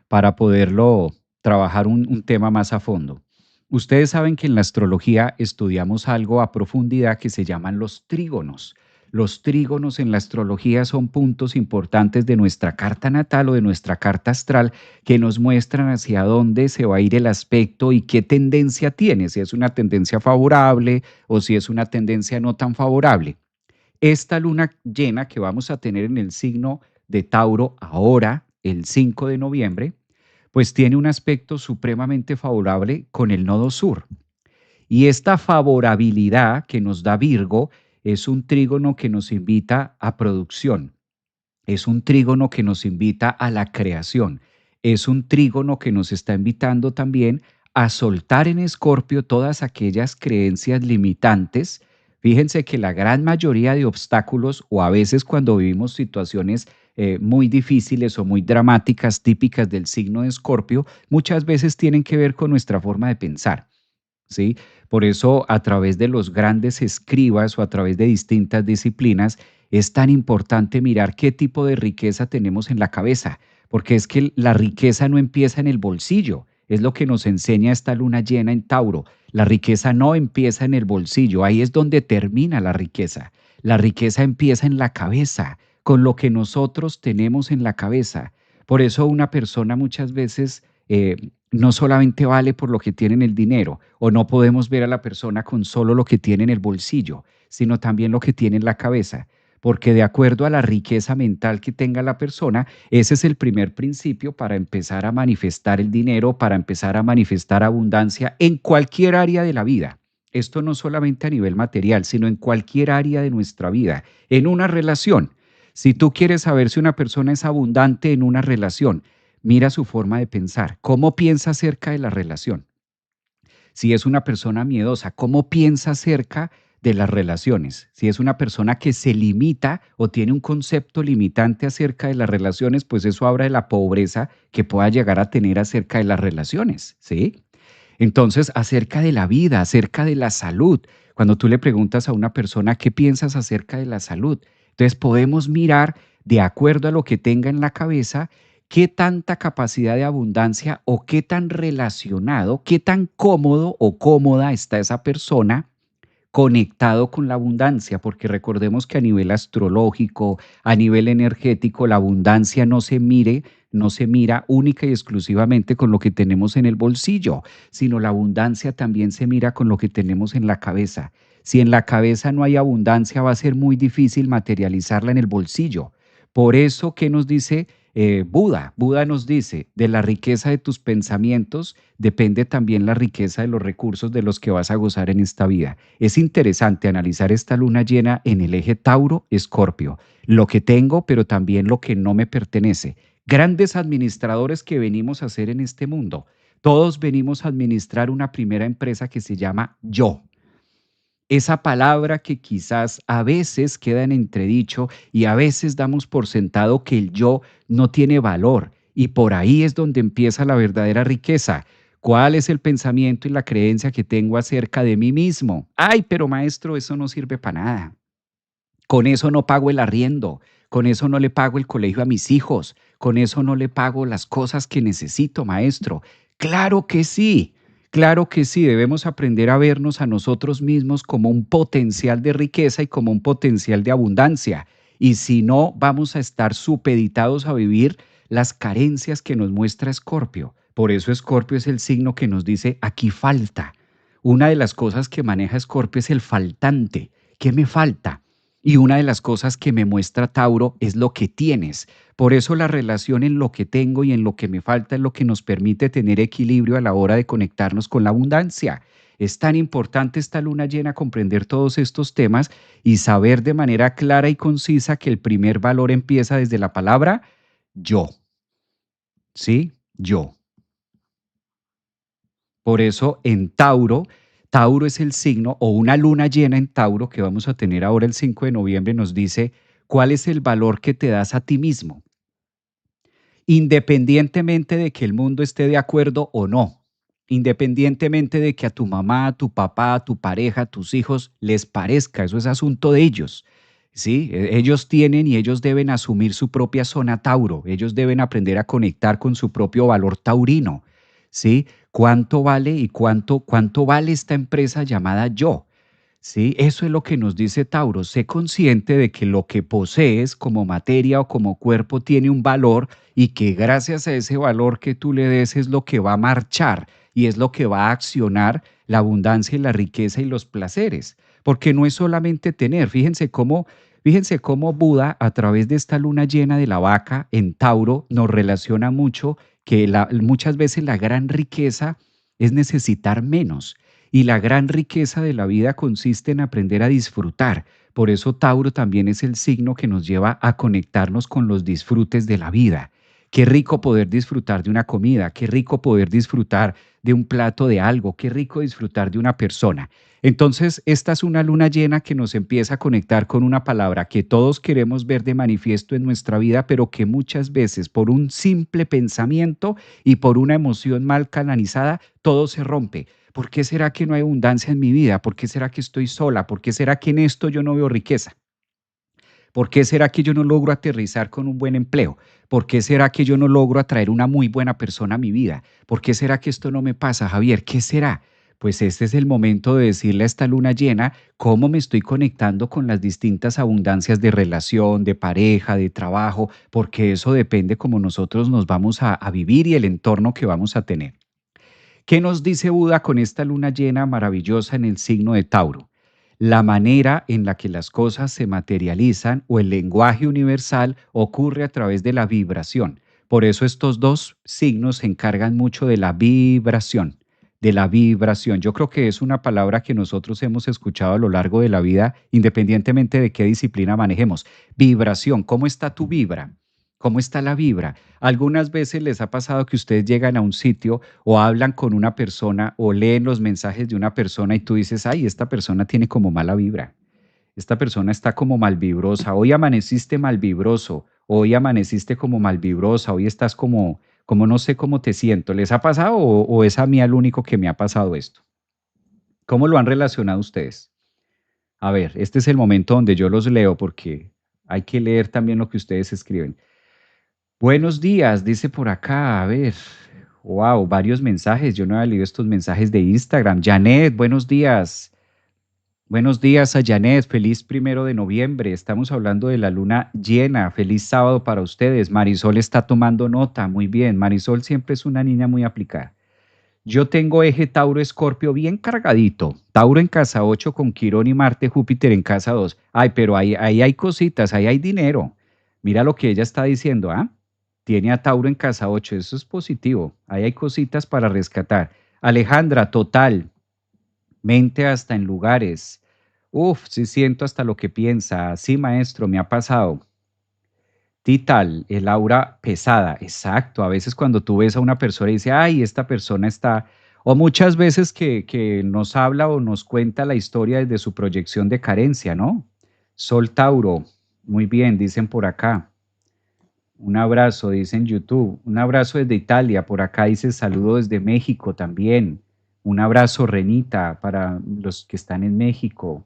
para poderlo trabajar un tema más a fondo. Ustedes saben que en la astrología estudiamos algo a profundidad que se llaman los trígonos. Los trígonos en la astrología son puntos importantes de nuestra carta natal o de nuestra carta astral que nos muestran hacia dónde se va a ir el aspecto y qué tendencia tiene, si es una tendencia favorable o si es una tendencia no tan favorable. Esta luna llena que vamos a tener en el signo de Tauro ahora, el 5 de noviembre, pues tiene un aspecto supremamente favorable con el nodo sur. Y esta favorabilidad que nos da Virgo es un trígono que nos invita a producción, es un trígono que nos invita a la creación, es un trígono que nos está invitando también a soltar en Escorpio todas aquellas creencias limitantes. Fíjense que la gran mayoría de obstáculos o a veces cuando vivimos situaciones muy difíciles o muy dramáticas típicas del signo de Escorpio, muchas veces tienen que ver con nuestra forma de pensar. ¿Sí? Por eso, a través de los grandes escribas o a través de distintas disciplinas, es tan importante mirar qué tipo de riqueza tenemos en la cabeza, porque es que la riqueza no empieza en el bolsillo, es lo que nos enseña esta luna llena en Tauro. La riqueza no empieza en el bolsillo, ahí es donde termina la riqueza. La riqueza empieza en la cabeza, con lo que nosotros tenemos en la cabeza. Por eso una persona muchas veces no solamente vale por lo que tiene en el dinero, o no podemos ver a la persona con solo lo que tiene en el bolsillo, sino también lo que tiene en la cabeza, porque de acuerdo a la riqueza mental que tenga la persona, ese es el primer principio para empezar a manifestar el dinero, para empezar a manifestar abundancia en cualquier área de la vida. Esto no solamente a nivel material, sino en cualquier área de nuestra vida, en una relación. Si tú quieres saber si una persona es abundante en una relación, mira su forma de pensar, cómo piensa acerca de la relación. Si es una persona miedosa, cómo piensa acerca de las relaciones. Si es una persona que se limita o tiene un concepto limitante acerca de las relaciones, pues eso habla de la pobreza que pueda llegar a tener acerca de las relaciones, ¿sí? Entonces, acerca de la vida, acerca de la salud, cuando tú le preguntas a una persona qué piensas acerca de la salud, entonces podemos mirar de acuerdo a lo que tenga en la cabeza, qué tanta capacidad de abundancia o qué tan relacionado, qué tan cómodo o cómoda está esa persona conectado con la abundancia, porque recordemos que a nivel astrológico, a nivel energético, la abundancia no se mira única y exclusivamente con lo que tenemos en el bolsillo, sino la abundancia también se mira con lo que tenemos en la cabeza. Si en la cabeza no hay abundancia, va a ser muy difícil materializarla en el bolsillo. Por eso, ¿qué nos dice Buda? Buda nos dice, de la riqueza de tus pensamientos depende también la riqueza de los recursos de los que vas a gozar en esta vida. Es interesante analizar esta luna llena en el eje Tauro-Escorpio, lo que tengo, pero también lo que no me pertenece. Grandes administradores que venimos a hacer en este mundo. Todos venimos a administrar una primera empresa que se llama yo. Esa palabra que quizás a veces queda en entredicho y a veces damos por sentado que el yo no tiene valor y por ahí es donde empieza la verdadera riqueza. ¿Cuál es el pensamiento y la creencia que tengo acerca de mí mismo? Ay, pero maestro, eso no sirve para nada. Con eso no pago el arriendo, con eso no le pago el colegio a mis hijos, con eso no le pago las cosas que necesito, maestro. Claro que sí, debemos aprender a vernos a nosotros mismos como un potencial de riqueza y como un potencial de abundancia. Y si no, vamos a estar supeditados a vivir las carencias que nos muestra Escorpio. Por eso Escorpio es el signo que nos dice, aquí falta. Una de las cosas que maneja Escorpio es el faltante. ¿Qué me falta? Y una de las cosas que me muestra Tauro es lo que tienes. Por eso la relación en lo que tengo y en lo que me falta es lo que nos permite tener equilibrio a la hora de conectarnos con la abundancia. Es tan importante esta luna llena comprender todos estos temas y saber de manera clara y concisa que el primer valor empieza desde la palabra yo. ¿Sí? Yo. Por eso en Tauro, Tauro es el signo o una luna llena en Tauro que vamos a tener ahora el 5 de noviembre nos dice cuál es el valor que te das a ti mismo, independientemente de que el mundo esté de acuerdo o no, independientemente de que a tu mamá, a tu papá, a tu pareja, a tus hijos les parezca, eso es asunto de ellos. ¿Sí? Ellos tienen y ellos deben asumir su propia zona Tauro, ellos deben aprender a conectar con su propio valor taurino, ¿sí? ¿Cuánto vale y cuánto vale esta empresa llamada yo? ¿Sí? Eso es lo que nos dice Tauro. Sé consciente de que lo que posees como materia o como cuerpo tiene un valor y que gracias a ese valor que tú le des es lo que va a marchar y es lo que va a accionar la abundancia y la riqueza y los placeres. Porque no es solamente tener. Fíjense cómo Buda a través de esta luna llena de la vaca en Tauro nos relaciona mucho que muchas veces la gran riqueza es necesitar menos. Y la gran riqueza de la vida consiste en aprender a disfrutar. Por eso Tauro también es el signo que nos lleva a conectarnos con los disfrutes de la vida. Qué rico poder disfrutar de una comida, qué rico poder disfrutar de un plato de algo, qué rico disfrutar de una persona. Entonces, esta es una luna llena que nos empieza a conectar con una palabra que todos queremos ver de manifiesto en nuestra vida, pero que muchas veces por un simple pensamiento y por una emoción mal canalizada, todo se rompe. ¿Por qué será que no hay abundancia en mi vida? ¿Por qué será que estoy sola? ¿Por qué será que en esto yo no veo riqueza? ¿Por qué será que yo no logro aterrizar con un buen empleo? ¿Por qué será que yo no logro atraer una muy buena persona a mi vida? ¿Por qué será que esto no me pasa, Javier? ¿Qué será? Pues este es el momento de decirle a esta luna llena cómo me estoy conectando con las distintas abundancias de relación, de pareja, de trabajo, porque eso depende cómo nosotros nos vamos a vivir y el entorno que vamos a tener. ¿Qué nos dice Buda con esta luna llena maravillosa en el signo de Tauro? La manera en la que las cosas se materializan o el lenguaje universal ocurre a través de la vibración. Por eso estos dos signos se encargan mucho de la vibración, de la vibración. Yo creo que es una palabra que nosotros hemos escuchado a lo largo de la vida, independientemente de qué disciplina manejemos. Vibración, ¿cómo está tu vibra? ¿Cómo está la vibra? Algunas veces les ha pasado que ustedes llegan a un sitio o hablan con una persona o leen los mensajes de una persona y tú dices, ay, esta persona tiene como mala vibra, esta persona está como malvibrosa, hoy amaneciste malvibroso, hoy amaneciste como malvibrosa, hoy estás como no sé cómo te siento. ¿Les ha pasado o es a mí el único que me ha pasado esto? ¿Cómo lo han relacionado ustedes? A ver, este es el momento donde yo los leo porque hay que leer también lo que ustedes escriben. Buenos días, dice por acá, a ver. Wow, varios mensajes. Yo no había leído estos mensajes de Instagram. Janet, buenos días. Buenos días a Janet. Feliz 1 de noviembre. Estamos hablando de la luna llena. Feliz sábado para ustedes. Marisol está tomando nota. Muy bien. Marisol siempre es una niña muy aplicada. Yo tengo eje Tauro Escorpio bien cargadito. Tauro en casa 8 con Quirón y Marte, Júpiter en casa 2. Ay, pero ahí hay cositas, ahí hay dinero. Mira lo que ella está diciendo, ¿ah? Tiene a Tauro en casa 8, eso es positivo. Ahí hay cositas para rescatar. Alejandra, total, mente hasta en lugares. Uf, sí siento hasta lo que piensa. Sí, maestro, me ha pasado. Tital, el aura pesada, exacto. A veces cuando tú ves a una persona y dices, ay, esta persona está, o muchas veces que nos habla o nos cuenta la historia desde su proyección de carencia, ¿no? Sol Tauro, muy bien, dicen por acá. Un abrazo, dice en YouTube. Un abrazo desde Italia. Por acá dice saludo desde México también. Un abrazo, Renita, para los que están en México.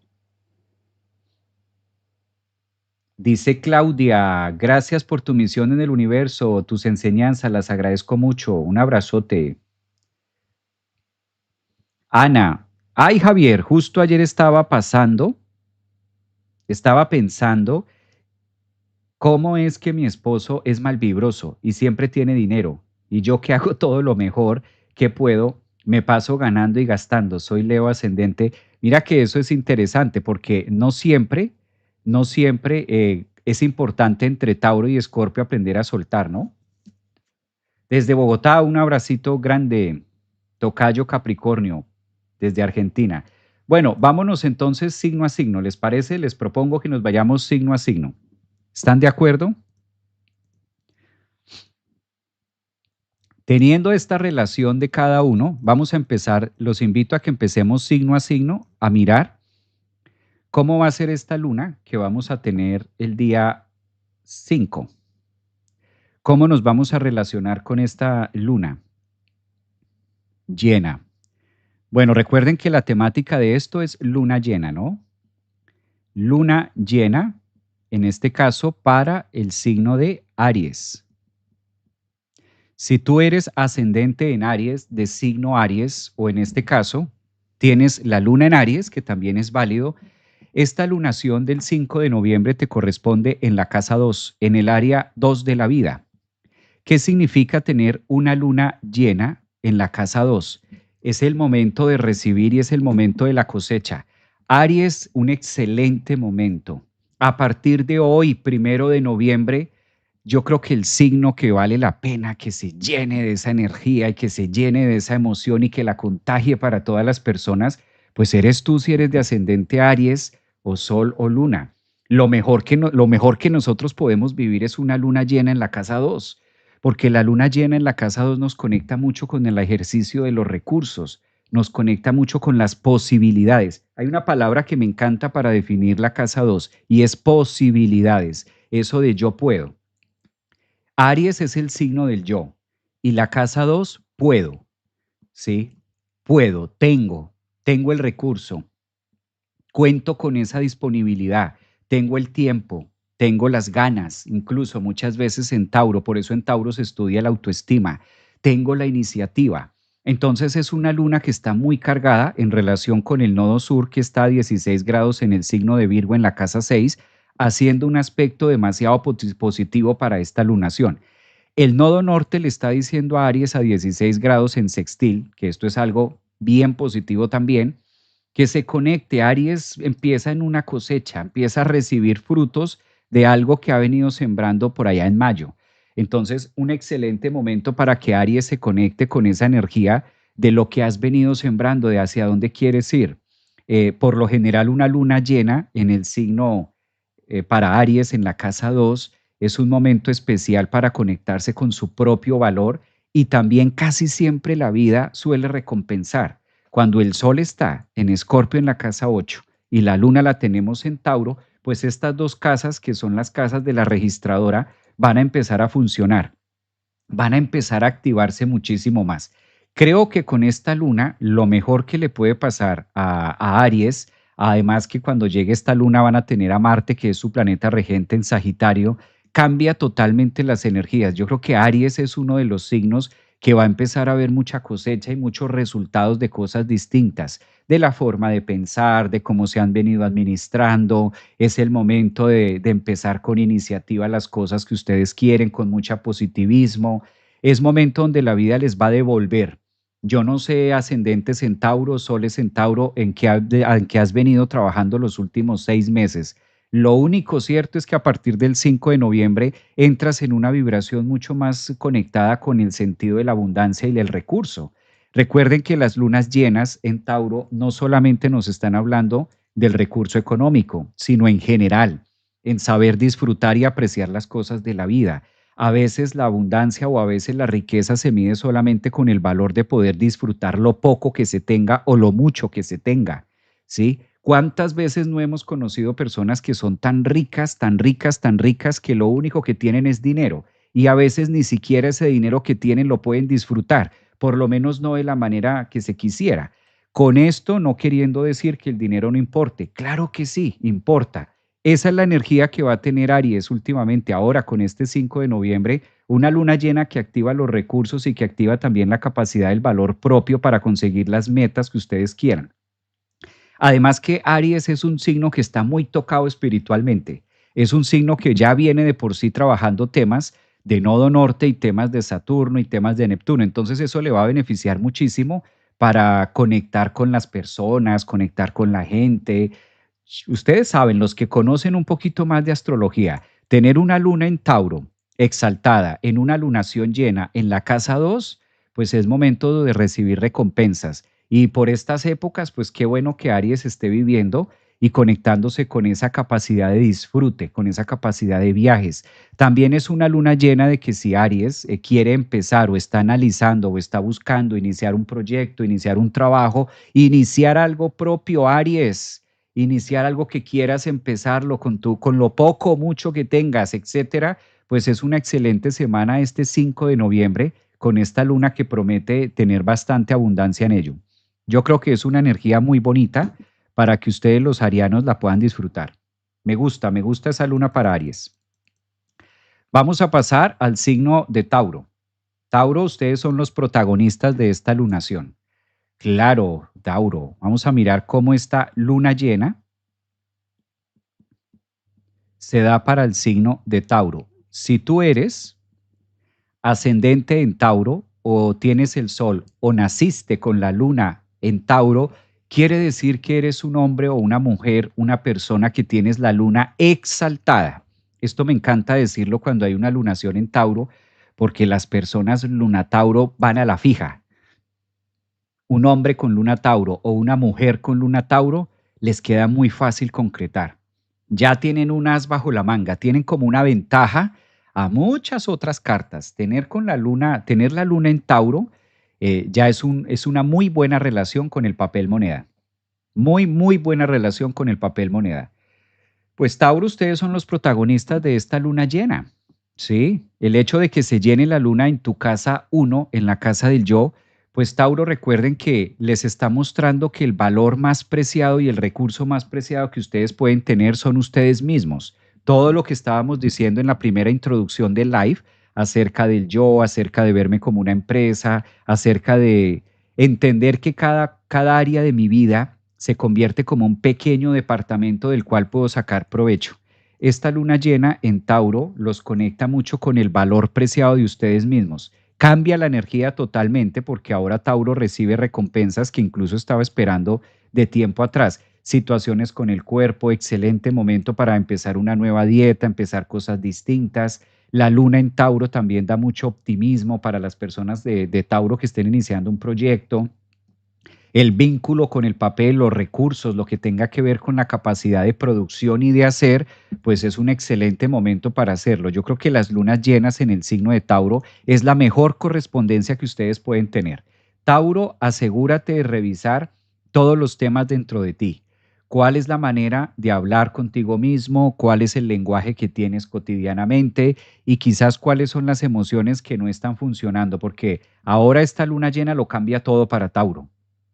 Dice Claudia, gracias por tu misión en el universo, tus enseñanzas, las agradezco mucho. Un abrazote. Ana, ay Javier, justo ayer estaba pensando cómo es que mi esposo es malvibroso y siempre tiene dinero y yo que hago todo lo mejor que puedo, me paso ganando y gastando. Soy Leo ascendente. Mira que eso es interesante porque no siempre es importante entre Tauro y Escorpio aprender a soltar, ¿no? Desde Bogotá, un abracito grande, Tocayo Capricornio, desde Argentina. Bueno, vámonos entonces signo a signo. ¿Les parece? Les propongo que nos vayamos signo a signo. ¿Están de acuerdo? Teniendo esta relación de cada uno, vamos a empezar, los invito a que empecemos signo a signo a mirar cómo va a ser esta luna que vamos a tener el día 5. ¿Cómo nos vamos a relacionar con esta luna llena? Bueno, recuerden que la temática de esto es luna llena, ¿no? Luna llena, en este caso, para el signo de Aries. Si tú eres ascendente en Aries, de signo Aries, o en este caso, tienes la luna en Aries, que también es válido, esta lunación del 5 de noviembre te corresponde en la casa 2, en el área 2 de la vida. ¿Qué significa tener una luna llena en la casa 2? Es el momento de recibir y es el momento de la cosecha. Aries, un excelente momento. A partir de hoy, 1 de noviembre, yo creo que el signo que vale la pena que se llene de esa energía y que se llene de esa emoción y que la contagie para todas las personas, pues eres tú si eres de ascendente Aries o Sol o Luna. Lo mejor que nosotros podemos vivir es una luna llena en la casa 2 porque la luna llena en la casa 2 nos conecta mucho con el ejercicio de los recursos, nos conecta mucho con las posibilidades. Hay una palabra que me encanta para definir la casa 2 y es posibilidades, eso de yo puedo. Aries es el signo del yo y la casa 2 puedo, ¿sí? Puedo, tengo el recurso, cuento con esa disponibilidad, tengo el tiempo, tengo las ganas, incluso muchas veces en Tauro, por eso en Tauro se estudia la autoestima, tengo la iniciativa. Entonces es una luna que está muy cargada en relación con el nodo sur que está a 16 grados en el signo de Virgo en la casa 6, haciendo un aspecto demasiado positivo para esta lunación. El nodo norte le está diciendo a Aries a 16 grados en sextil, que esto es algo bien positivo también, que se conecte. Aries empieza en una cosecha, empieza a recibir frutos de algo que ha venido sembrando por allá en mayo. Entonces, un excelente momento para que Aries se conecte con esa energía de lo que has venido sembrando, de hacia dónde quieres ir. Por lo general, una luna llena en el signo para Aries en la casa 2 es un momento especial para conectarse con su propio valor y también casi siempre la vida suele recompensar. Cuando el Sol está en Escorpio en la casa 8 y la Luna la tenemos en Tauro, pues estas dos casas, que son las casas de la registradora, van a empezar a funcionar, van a empezar a activarse muchísimo más. Creo que con esta luna lo mejor que le puede pasar a Aries, además que cuando llegue esta luna van a tener a Marte, que es su planeta regente en Sagitario, cambia totalmente las energías. Yo creo que Aries es uno de los signos que va a empezar a ver mucha cosecha y muchos resultados de cosas distintas, de la forma de pensar, de cómo se han venido administrando. Es el momento de empezar con iniciativa las cosas que ustedes quieren, con mucha positivismo. Es momento donde la vida les va a devolver. Yo no sé, ascendente Centauro, Soles Centauro, en qué has venido trabajando los últimos 6 meses. Lo único cierto es que a partir del 5 de noviembre entras en una vibración mucho más conectada con el sentido de la abundancia y del recurso. Recuerden que las lunas llenas en Tauro no solamente nos están hablando del recurso económico, sino en general, en saber disfrutar y apreciar las cosas de la vida. A veces la abundancia o a veces la riqueza se mide solamente con el valor de poder disfrutar lo poco que se tenga o lo mucho que se tenga, ¿sí? ¿Cuántas veces no hemos conocido personas que son tan ricas, tan ricas, tan ricas que lo único que tienen es dinero y a veces ni siquiera ese dinero que tienen lo pueden disfrutar, por lo menos no de la manera que se quisiera. Con esto no queriendo decir que el dinero no importe, claro que sí, importa. Esa es la energía que va a tener Aries últimamente, ahora con este 5 de noviembre, una luna llena que activa los recursos y que activa también la capacidad del valor propio para conseguir las metas que ustedes quieran. Además que Aries es un signo que está muy tocado espiritualmente. Es un signo que ya viene de por sí trabajando temas de nodo norte y temas de Saturno y temas de Neptuno. Entonces eso le va a beneficiar muchísimo para conectar con las personas, conectar con la gente. Ustedes saben, los que conocen un poquito más de astrología, tener una luna en Tauro exaltada en una lunación llena en la casa 2, pues es momento de recibir recompensas. Y por estas épocas, pues qué bueno que Aries esté viviendo y conectándose con esa capacidad de disfrute, con esa capacidad de viajes. También es una luna llena de que si Aries quiere empezar o está analizando o está buscando iniciar un proyecto, iniciar un trabajo, iniciar algo propio, Aries, iniciar algo que quieras empezarlo con lo poco o mucho que tengas, etcétera, pues es una excelente semana este 5 de noviembre con esta luna que promete tener bastante abundancia en ello. Yo creo que es una energía muy bonita para que ustedes los arianos la puedan disfrutar. Me gusta esa luna para Aries. Vamos a pasar al signo de Tauro. Tauro, ustedes son los protagonistas de esta lunación. Claro, Tauro, vamos a mirar cómo esta luna llena se da para el signo de Tauro. Si tú eres ascendente en Tauro o tienes el sol o naciste con la luna en Tauro, quiere decir que eres un hombre o una mujer, una persona que tienes la luna exaltada. Esto me encanta decirlo cuando hay una lunación en Tauro, porque las personas luna Tauro van a la fija. Un hombre con luna Tauro o una mujer con luna Tauro les queda muy fácil concretar. Ya tienen un as bajo la manga, tienen como una ventaja a muchas otras cartas. Tener la luna en Tauro ya es una muy buena relación con el papel moneda. Muy, muy buena relación con el papel moneda. Pues Tauro, ustedes son los protagonistas de esta luna llena. Sí, el hecho de que se llene la luna en tu casa uno, en la casa del yo, pues Tauro, recuerden que les está mostrando que el valor más preciado y el recurso más preciado que ustedes pueden tener son ustedes mismos. Todo lo que estábamos diciendo en la primera introducción del live acerca del yo, acerca de verme como una empresa, acerca de entender que cada área de mi vida se convierte como un pequeño departamento del cual puedo sacar provecho. Esta luna llena en Tauro los conecta mucho con el valor preciado de ustedes mismos. Cambia la energía totalmente porque ahora Tauro recibe recompensas que incluso estaba esperando de tiempo atrás. Situaciones con el cuerpo, excelente momento para empezar una nueva dieta, empezar cosas distintas. La luna en Tauro también da mucho optimismo para las personas de Tauro que estén iniciando un proyecto. El vínculo con el papel, los recursos, lo que tenga que ver con la capacidad de producción y de hacer, pues es un excelente momento para hacerlo. Yo creo que las lunas llenas en el signo de Tauro es la mejor correspondencia que ustedes pueden tener. Tauro, asegúrate de revisar todos los temas dentro de ti. ¿Cuál es la manera de hablar contigo mismo? ¿Cuál es el lenguaje que tienes cotidianamente? Y quizás cuáles son las emociones que no están funcionando, porque ahora esta luna llena lo cambia todo para Tauro.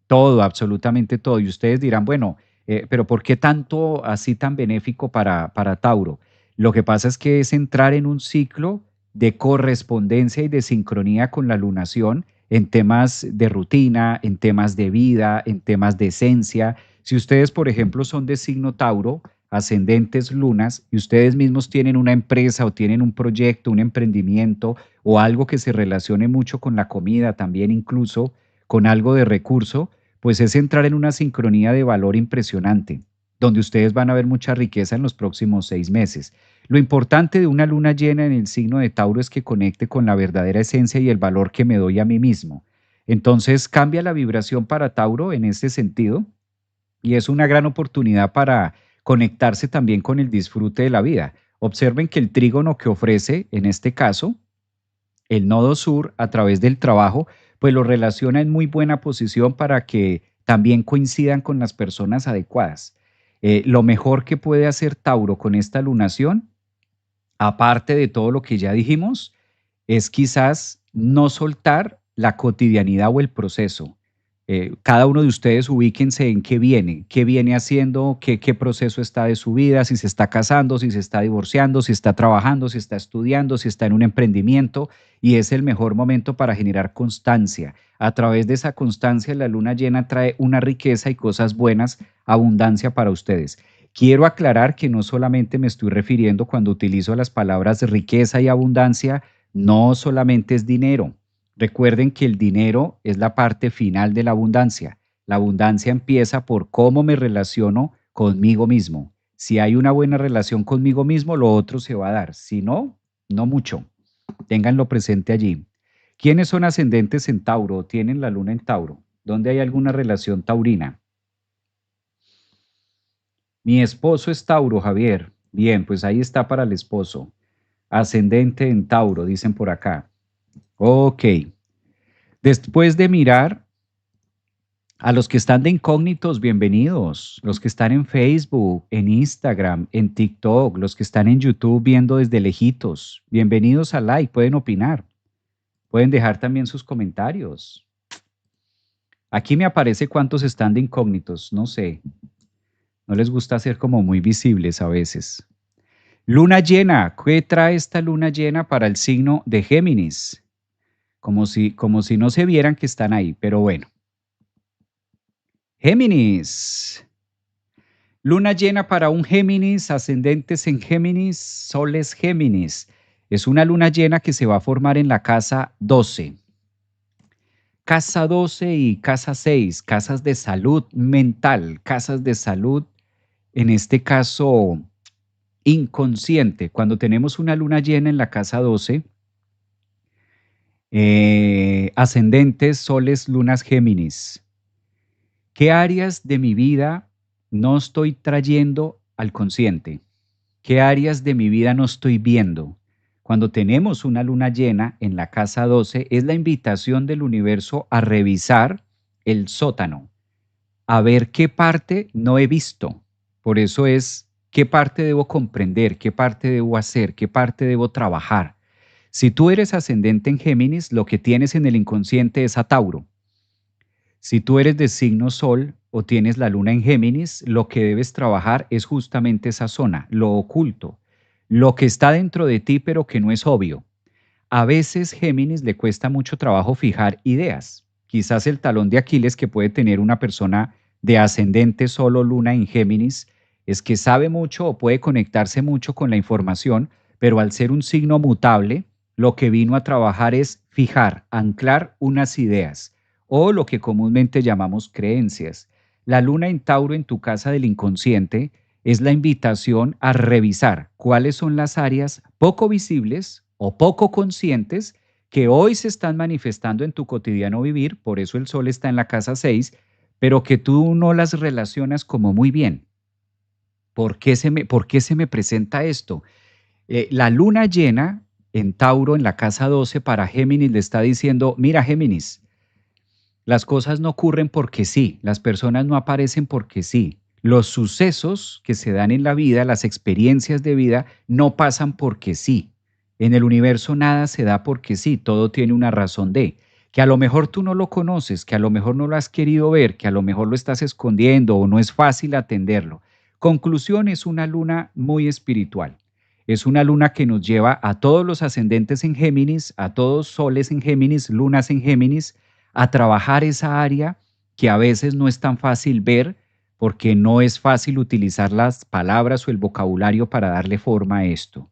Todo, absolutamente todo. Y ustedes dirán, bueno, pero ¿por qué tanto así tan benéfico para Tauro? Lo que pasa es que es entrar en un ciclo de correspondencia y de sincronía con la lunación en temas de rutina, en temas de vida, en temas de esencia. Si ustedes, por ejemplo, son de signo Tauro, ascendentes lunas, y ustedes mismos tienen una empresa o tienen un proyecto, un emprendimiento o algo que se relacione mucho con la comida, también incluso con algo de recurso, pues es entrar en una sincronía de valor impresionante, donde ustedes van a ver mucha riqueza en los próximos 6 meses. Lo importante de una luna llena en el signo de Tauro es que conecte con la verdadera esencia y el valor que me doy a mí mismo. Entonces cambia la vibración para Tauro en ese sentido y es una gran oportunidad para conectarse también con el disfrute de la vida. Observen que el trígono que ofrece, en este caso, el nodo sur a través del trabajo, pues lo relaciona en muy buena posición para que también coincidan con las personas adecuadas. Lo mejor que puede hacer Tauro con esta lunación, aparte de todo lo que ya dijimos, es quizás no soltar la cotidianidad o el proceso. Cada uno de ustedes ubíquense en qué viene haciendo, qué proceso está de su vida, si se está casando, si se está divorciando, si está trabajando, si está estudiando, si está en un emprendimiento, y es el mejor momento para generar constancia. A través de esa constancia, la luna llena trae una riqueza y cosas buenas, abundancia para ustedes. Quiero aclarar que no solamente me estoy refiriendo cuando utilizo las palabras riqueza y abundancia, no solamente es dinero. Recuerden que el dinero es la parte final de la abundancia. La abundancia empieza por cómo me relaciono conmigo mismo. Si hay una buena relación conmigo mismo, lo otro se va a dar. Si no, no mucho. Ténganlo presente allí. ¿Quiénes son ascendentes en Tauro o tienen la luna en Tauro? ¿Dónde hay alguna relación taurina? Mi esposo es Tauro, Javier. Bien, pues ahí está para el esposo. Ascendente en Tauro, dicen por acá. Ok. Después de mirar a los que están de incógnitos, bienvenidos. Los que están en Facebook, en Instagram, en TikTok, los que están en YouTube viendo desde lejitos, bienvenidos al like, pueden opinar, pueden dejar también sus comentarios. Aquí me aparece cuántos están de incógnitos, no sé, no les gusta ser como muy visibles a veces. Luna llena, ¿qué trae esta luna llena para el signo de Géminis? Como si no se vieran que están ahí, pero bueno. Géminis. Luna llena para un Géminis, ascendentes en Géminis, soles Géminis. Es una luna llena que se va a formar en la casa 12. Casa 12 y casa 6, casas de salud mental, casas de salud, en este caso inconsciente. Cuando tenemos una luna llena en la casa 12, ascendentes, soles, lunas Géminis. ¿Qué áreas de mi vida no estoy trayendo al consciente? ¿Qué áreas de mi vida no estoy viendo? Cuando tenemos una luna llena en la casa 12, es la invitación del universo a revisar el sótano, a ver qué parte no he visto. Por eso es qué parte debo comprender, qué parte debo hacer, qué parte debo trabajar. Si tú eres ascendente en Géminis, lo que tienes en el inconsciente es a Tauro. Si tú eres de signo Sol o tienes la luna en Géminis, lo que debes trabajar es justamente esa zona, lo oculto, lo que está dentro de ti pero que no es obvio. A veces Géminis le cuesta mucho trabajo fijar ideas. Quizás el talón de Aquiles que puede tener una persona de ascendente solo luna en Géminis es que sabe mucho o puede conectarse mucho con la información, pero al ser un signo mutable, lo que vino a trabajar es fijar, anclar unas ideas o lo que comúnmente llamamos creencias. La luna en Tauro en tu casa del inconsciente es la invitación a revisar cuáles son las áreas poco visibles o poco conscientes que hoy se están manifestando en tu cotidiano vivir, por eso el sol está en la casa 6, pero que tú no las relacionas como muy bien. ¿Por qué se me presenta esto? La luna llena en Tauro, en la casa 12 para Géminis, le está diciendo, mira Géminis, las cosas no ocurren porque sí, las personas no aparecen porque sí. Los sucesos que se dan en la vida, las experiencias de vida, no pasan porque sí. En el universo nada se da porque sí, todo tiene una razón de. Que a lo mejor tú no lo conoces, que a lo mejor no lo has querido ver, que a lo mejor lo estás escondiendo o no es fácil atenderlo. Conclusión, es una luna muy espiritual. Es una luna que nos lleva a todos los ascendentes en Géminis, a todos soles en Géminis, lunas en Géminis, a trabajar esa área que a veces no es tan fácil ver porque no es fácil utilizar las palabras o el vocabulario para darle forma a esto.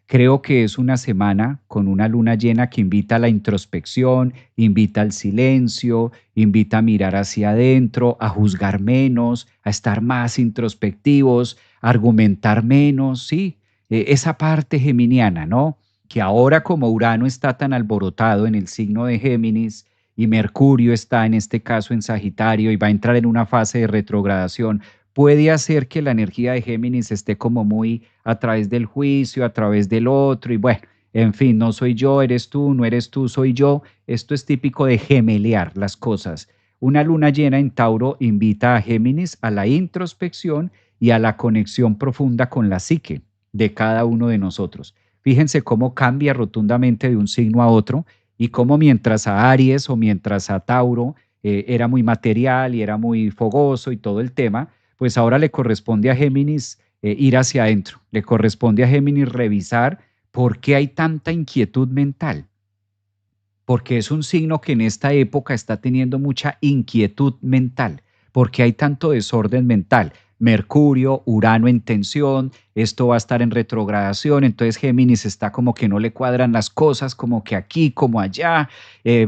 Creo que es una semana con una luna llena que invita a la introspección, invita al silencio, invita a mirar hacia adentro, a juzgar menos, a estar más introspectivos, a argumentar menos, sí, esa parte geminiana, ¿no? Que ahora como Urano está tan alborotado en el signo de Géminis y Mercurio está en este caso en Sagitario y va a entrar en una fase de retrogradación, puede hacer que la energía de Géminis esté como muy a través del juicio, a través del otro, y bueno, en fin, no soy yo, eres tú, no eres tú, soy yo. Esto es típico de gemelear las cosas. Una luna llena en Tauro invita a Géminis a la introspección y a la conexión profunda con la psique de cada uno de nosotros. Fíjense cómo cambia rotundamente de un signo a otro y cómo mientras a Aries o mientras a Tauro era muy material y era muy fogoso y todo el tema, pues ahora le corresponde a Géminis ir hacia adentro, le corresponde a Géminis revisar por qué hay tanta inquietud mental, porque es un signo que en esta época está teniendo mucha inquietud mental, porque hay tanto desorden mental. Mercurio, Urano en tensión, esto va a estar en retrogradación, entonces Géminis está como que no le cuadran las cosas, como que aquí, como allá,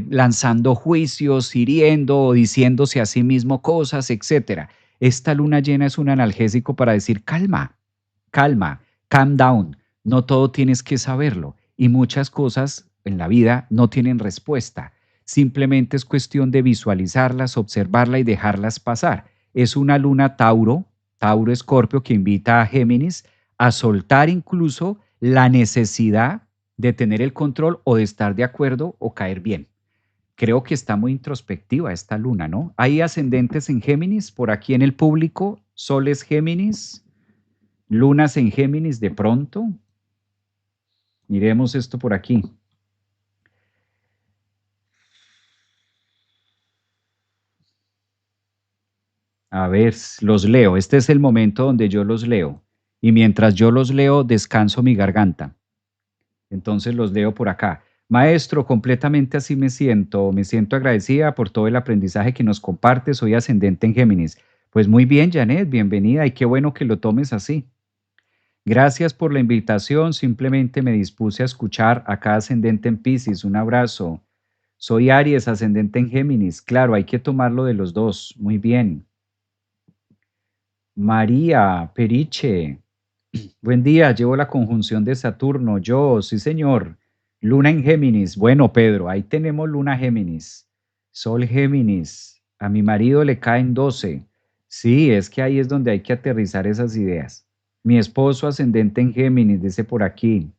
lanzando juicios, hiriendo o diciéndose a sí mismo cosas, etcétera. Esta luna llena es un analgésico para decir calma, calma, calm down, no todo tienes que saberlo y muchas cosas en la vida no tienen respuesta. Simplemente es cuestión de visualizarlas, observarlas y dejarlas pasar. Es una luna Tauro, Tauro Escorpio, que invita a Géminis a soltar incluso la necesidad de tener el control o de estar de acuerdo o caer bien. Creo que está muy introspectiva esta luna, ¿no? Hay ascendentes en Géminis por aquí en el público, soles Géminis, lunas en Géminis de pronto. Miremos esto por aquí. A ver, los leo. Este es el momento donde yo los leo. Y mientras yo los leo, descanso mi garganta. Entonces los leo por acá. Maestro, completamente así me siento. Me siento agradecida por todo el aprendizaje que nos comparte. Soy ascendente en Géminis. Pues muy bien, Janet, bienvenida y qué bueno que lo tomes así. Gracias por la invitación. Simplemente me dispuse a escuchar acá ascendente en Piscis. Un abrazo. Soy Aries, ascendente en Géminis. Claro, hay que tomarlo de los dos. Muy bien. María Periche. Buen día, llevo la conjunción de Saturno. Yo, sí, señor. Luna en Géminis. Bueno, Pedro, ahí tenemos Luna Géminis. Sol Géminis. A mi marido le caen 12. Sí, es que ahí es donde hay que aterrizar esas ideas. Mi esposo ascendente en Géminis, dice por aquí.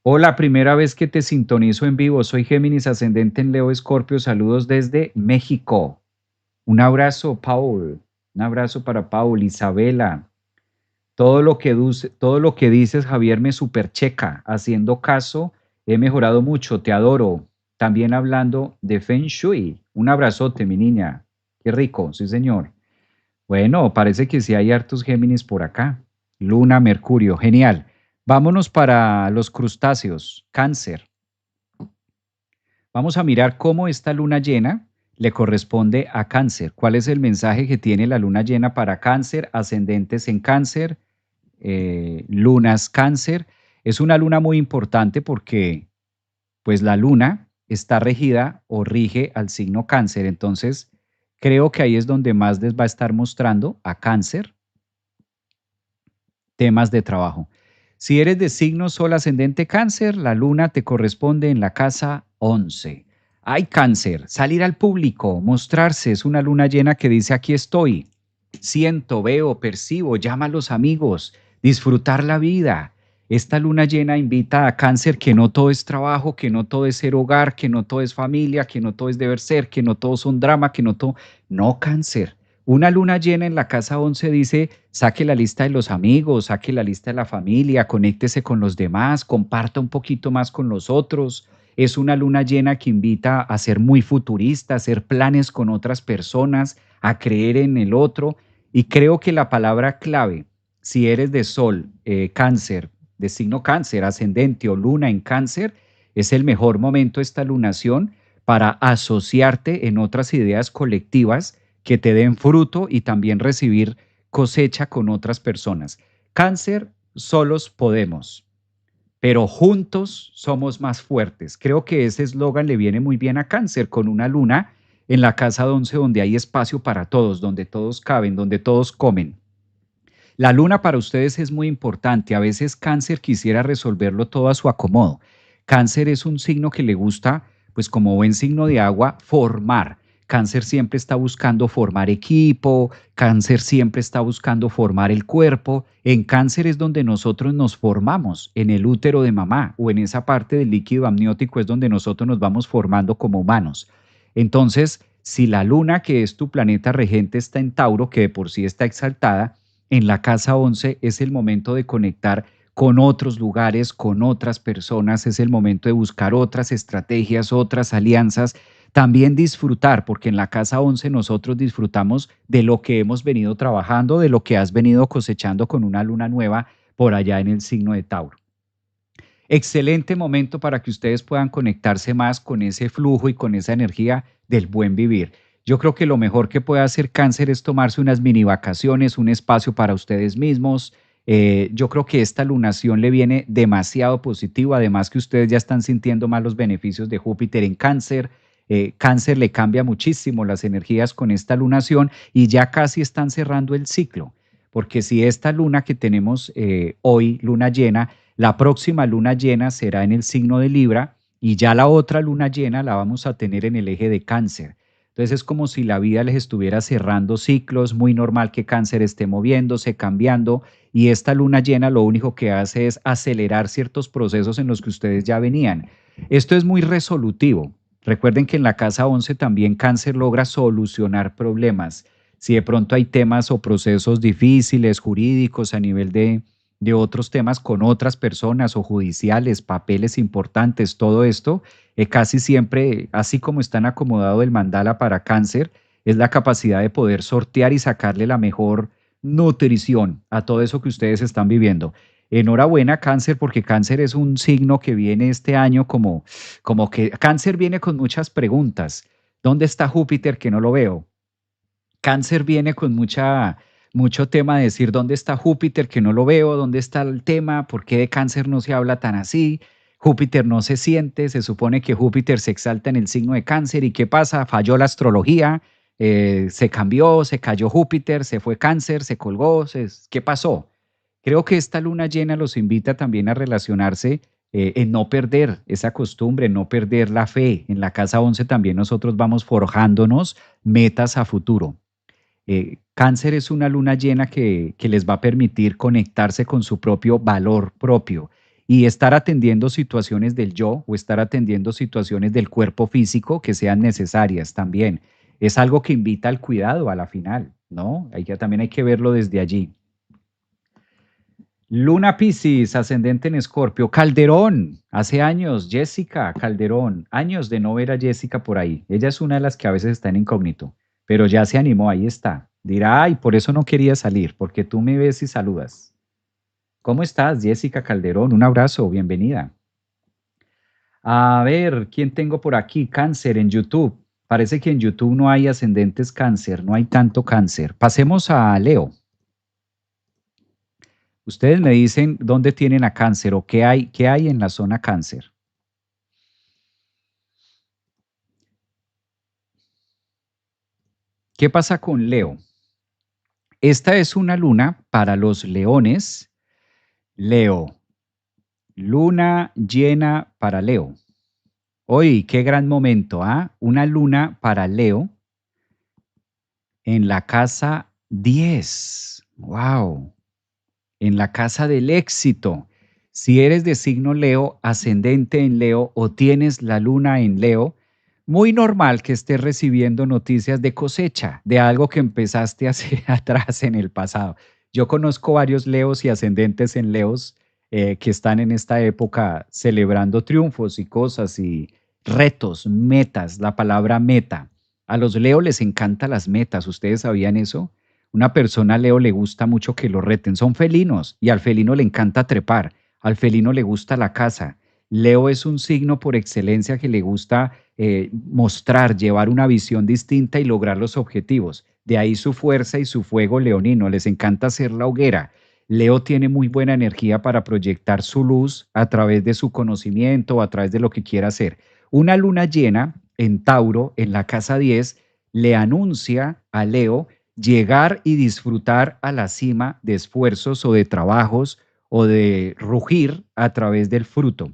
Hola, primera vez que te sintonizo en vivo. Soy Géminis ascendente en Leo Escorpio. Saludos desde México. Un abrazo, Paul. Un abrazo para Paul, Isabela. Todo lo que dices, Javier, me supercheca. Haciendo caso, he mejorado mucho. Te adoro. También hablando de Feng Shui. Un abrazote, mi niña. Qué rico, sí, señor. Bueno, parece que sí hay hartos Géminis por acá. Luna, Mercurio, genial. Vámonos para los crustáceos, Cáncer. Vamos a mirar cómo esta luna llena le corresponde a Cáncer. ¿Cuál es el mensaje que tiene la luna llena para Cáncer? Ascendentes en Cáncer, lunas Cáncer. Es una luna muy importante porque pues la luna está regida o rige al signo Cáncer. Entonces, creo que ahí es donde más les va a estar mostrando a Cáncer temas de trabajo. Si eres de signo Sol ascendente Cáncer, la luna te corresponde en la casa 11. Hay Cáncer, salir al público, mostrarse, es una luna llena que dice aquí estoy. Siento, veo, percibo, llama a los amigos, disfrutar la vida. Esta luna llena invita a Cáncer que no todo es trabajo, que no todo es ser hogar, que no todo es familia, que no todo es deber ser, que no todo es un drama, que no todo... No, Cáncer. Una luna llena en la casa 11 dice, saque la lista de los amigos, saque la lista de la familia, conéctese con los demás, comparta un poquito más con los otros. Es una luna llena que invita a ser muy futurista, a hacer planes con otras personas, a creer en el otro. Y creo que la palabra clave, si eres de Sol, Cáncer, de signo Cáncer, ascendente o luna en Cáncer, es el mejor momento esta lunación para asociarte en otras ideas colectivas que te den fruto y también recibir cosecha con otras personas. Cáncer, solos podemos, pero juntos somos más fuertes. Creo que ese eslogan le viene muy bien a Cáncer con una luna en la casa 11 donde hay espacio para todos, donde todos caben, donde todos comen. La luna para ustedes es muy importante. A veces Cáncer quisiera resolverlo todo a su acomodo. Cáncer es un signo que le gusta, pues como buen signo de agua, formar. Cáncer siempre está buscando formar equipo, Cáncer siempre está buscando formar el cuerpo. En Cáncer es donde nosotros nos formamos, en el útero de mamá o en esa parte del líquido amniótico es donde nosotros nos vamos formando como humanos. Entonces, si la luna, que es tu planeta regente, está en Tauro, que de por sí está exaltada, en la casa 11 es el momento de conectar con otros lugares, con otras personas. Es el momento de buscar otras estrategias, otras alianzas. También disfrutar, porque en la casa 11 nosotros disfrutamos de lo que hemos venido trabajando, de lo que has venido cosechando con una luna nueva por allá en el signo de Tauro. Excelente momento para que ustedes puedan conectarse más con ese flujo y con esa energía del buen vivir. Yo creo que lo mejor que puede hacer Cáncer es tomarse unas mini vacaciones, un espacio para ustedes mismos. Yo creo que esta lunación le viene demasiado positivo, además que ustedes ya están sintiendo más los beneficios de Júpiter en Cáncer. Cáncer le cambia muchísimo las energías con esta lunación y ya casi están cerrando el ciclo, porque si esta luna que tenemos hoy, luna llena, la próxima luna llena será en el signo de Libra y ya la otra luna llena la vamos a tener en el eje de Cáncer. Entonces es como si la vida les estuviera cerrando ciclos, muy normal que Cáncer esté moviéndose, cambiando, y esta luna llena lo único que hace es acelerar ciertos procesos en los que ustedes ya venían. Esto es muy resolutivo. Recuerden que en la casa 11 también Cáncer logra solucionar problemas. Si de pronto hay temas o procesos difíciles, jurídicos, a nivel de otros temas con otras personas o judiciales, papeles importantes, todo esto, casi siempre, así como están acomodado el mandala para Cáncer, es la capacidad de poder sortear y sacarle la mejor nutrición a todo eso que ustedes están viviendo. Enhorabuena, Cáncer, porque Cáncer es un signo que viene este año como que Cáncer viene con muchas preguntas. ¿Dónde está Júpiter que no lo veo? Cáncer viene con mucho tema de decir dónde está Júpiter, que no lo veo, dónde está el tema, por qué de Cáncer no se habla tan así, Júpiter no se siente, se supone que Júpiter se exalta en el signo de Cáncer y ¿qué pasa? Falló la astrología, se cambió, se cayó Júpiter, se fue Cáncer, se colgó, ¿qué pasó? Creo que esta luna llena los invita también a relacionarse en no perder esa costumbre, en no perder la fe. En la casa 11 también nosotros vamos forjándonos metas a futuro. Cáncer es una luna llena que les va a permitir conectarse con su propio valor propio y estar atendiendo situaciones del yo o estar atendiendo situaciones del cuerpo físico que sean necesarias también. Es algo que invita al cuidado a la final, ¿no? También hay que verlo desde allí. Luna Piscis, ascendente en Escorpio, Calderón, hace años, Jessica Calderón, años de no ver a Jessica por ahí. Ella es una de las que a veces está en incógnito, pero ya se animó, ahí está. Dirá, ay, por eso no quería salir, porque tú me ves y saludas. ¿Cómo estás, Jessica Calderón? Un abrazo, bienvenida. A ver, ¿quién tengo por aquí? Cáncer en YouTube. Parece que en YouTube no hay ascendentes cáncer, no hay tanto cáncer. Pasemos a Leo. Ustedes me dicen dónde tienen a Cáncer o qué hay en la zona Cáncer. ¿Qué pasa con Leo? Esta es una luna para los leones. Leo, luna llena para Leo. Hoy, qué gran momento, ¿ah? Una luna para Leo en la casa 10. ¡Wow! En la casa del éxito. Si eres de signo Leo, ascendente en Leo o tienes la luna en Leo, muy normal que estés recibiendo noticias de cosecha, de algo que empezaste hacia atrás en el pasado. Yo conozco varios Leos y ascendentes en Leos que están en esta época celebrando triunfos y cosas y retos, metas, la palabra meta. A los Leo les encantan las metas, ¿ustedes sabían eso? Una persona Leo le gusta mucho que lo reten, son felinos y al felino le encanta trepar, al felino le gusta la caza. Leo es un signo por excelencia que le gusta mostrar, llevar una visión distinta y lograr los objetivos. De ahí su fuerza y su fuego leonino, les encanta hacer la hoguera. Leo tiene muy buena energía para proyectar su luz a través de su conocimiento, a través de lo que quiera hacer. Una luna llena en Tauro, en la casa 10, le anuncia a Leo llegar y disfrutar a la cima de esfuerzos o de trabajos o de rugir a través del fruto.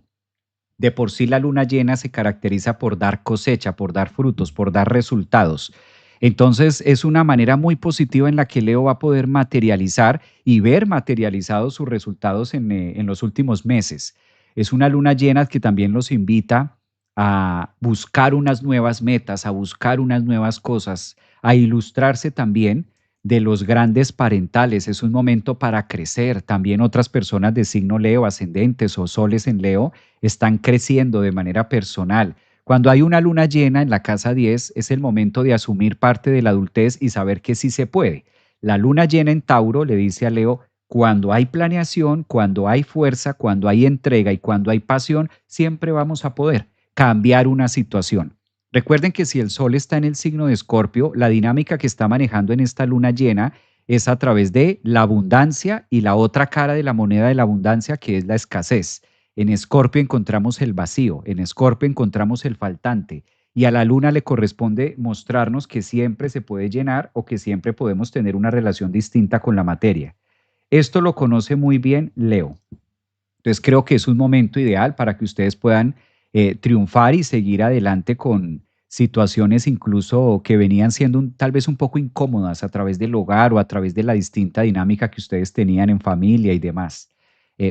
De por sí la luna llena se caracteriza por dar cosecha, por dar frutos, por dar resultados. Entonces es una manera muy positiva en la que Leo va a poder materializar y ver materializados sus resultados en los últimos meses. Es una luna llena que también los invita a buscar unas nuevas metas, a buscar unas nuevas cosas, a ilustrarse también de los grandes parentales, es un momento para crecer. También otras personas de signo Leo, ascendentes o soles en Leo, están creciendo de manera personal. Cuando hay una luna llena en la casa 10, es el momento de asumir parte de la adultez y saber que sí se puede. La luna llena en Tauro le dice a Leo, cuando hay planeación, cuando hay fuerza, cuando hay entrega y cuando hay pasión, siempre vamos a poder cambiar una situación. Recuerden que si el Sol está en el signo de Escorpio, la dinámica que está manejando en esta luna llena es a través de la abundancia y la otra cara de la moneda de la abundancia, que es la escasez. En Escorpio encontramos el vacío, en Escorpio encontramos el faltante, y a la luna le corresponde mostrarnos que siempre se puede llenar o que siempre podemos tener una relación distinta con la materia. Esto lo conoce muy bien Leo. Entonces creo que es un momento ideal para que ustedes puedan triunfar y seguir adelante con situaciones incluso que venían siendo tal vez un poco incómodas a través del hogar o a través de la distinta dinámica que ustedes tenían en familia y demás.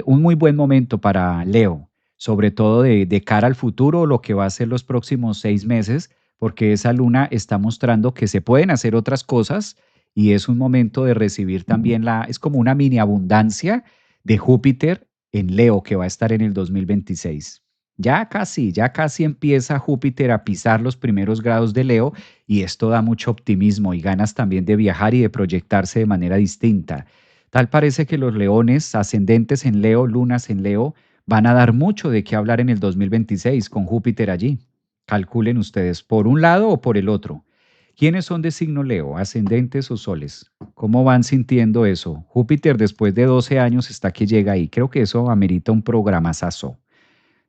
Un muy buen momento para Leo, sobre todo de cara al futuro, lo que va a ser los próximos 6 meses, porque esa luna está mostrando que se pueden hacer otras cosas y es un momento de recibir también es como una mini abundancia de Júpiter en Leo que va a estar en el 2026. Ya casi empieza Júpiter a pisar los primeros grados de Leo y esto da mucho optimismo y ganas también de viajar y de proyectarse de manera distinta. Tal parece que los leones ascendentes en Leo, lunas en Leo, van a dar mucho de qué hablar en el 2026 con Júpiter allí. Calculen ustedes, por un lado o por el otro. ¿Quiénes son de signo Leo, ascendentes o soles? ¿Cómo van sintiendo eso? Júpiter después de 12 años está que llega ahí. Creo que eso amerita un programazazo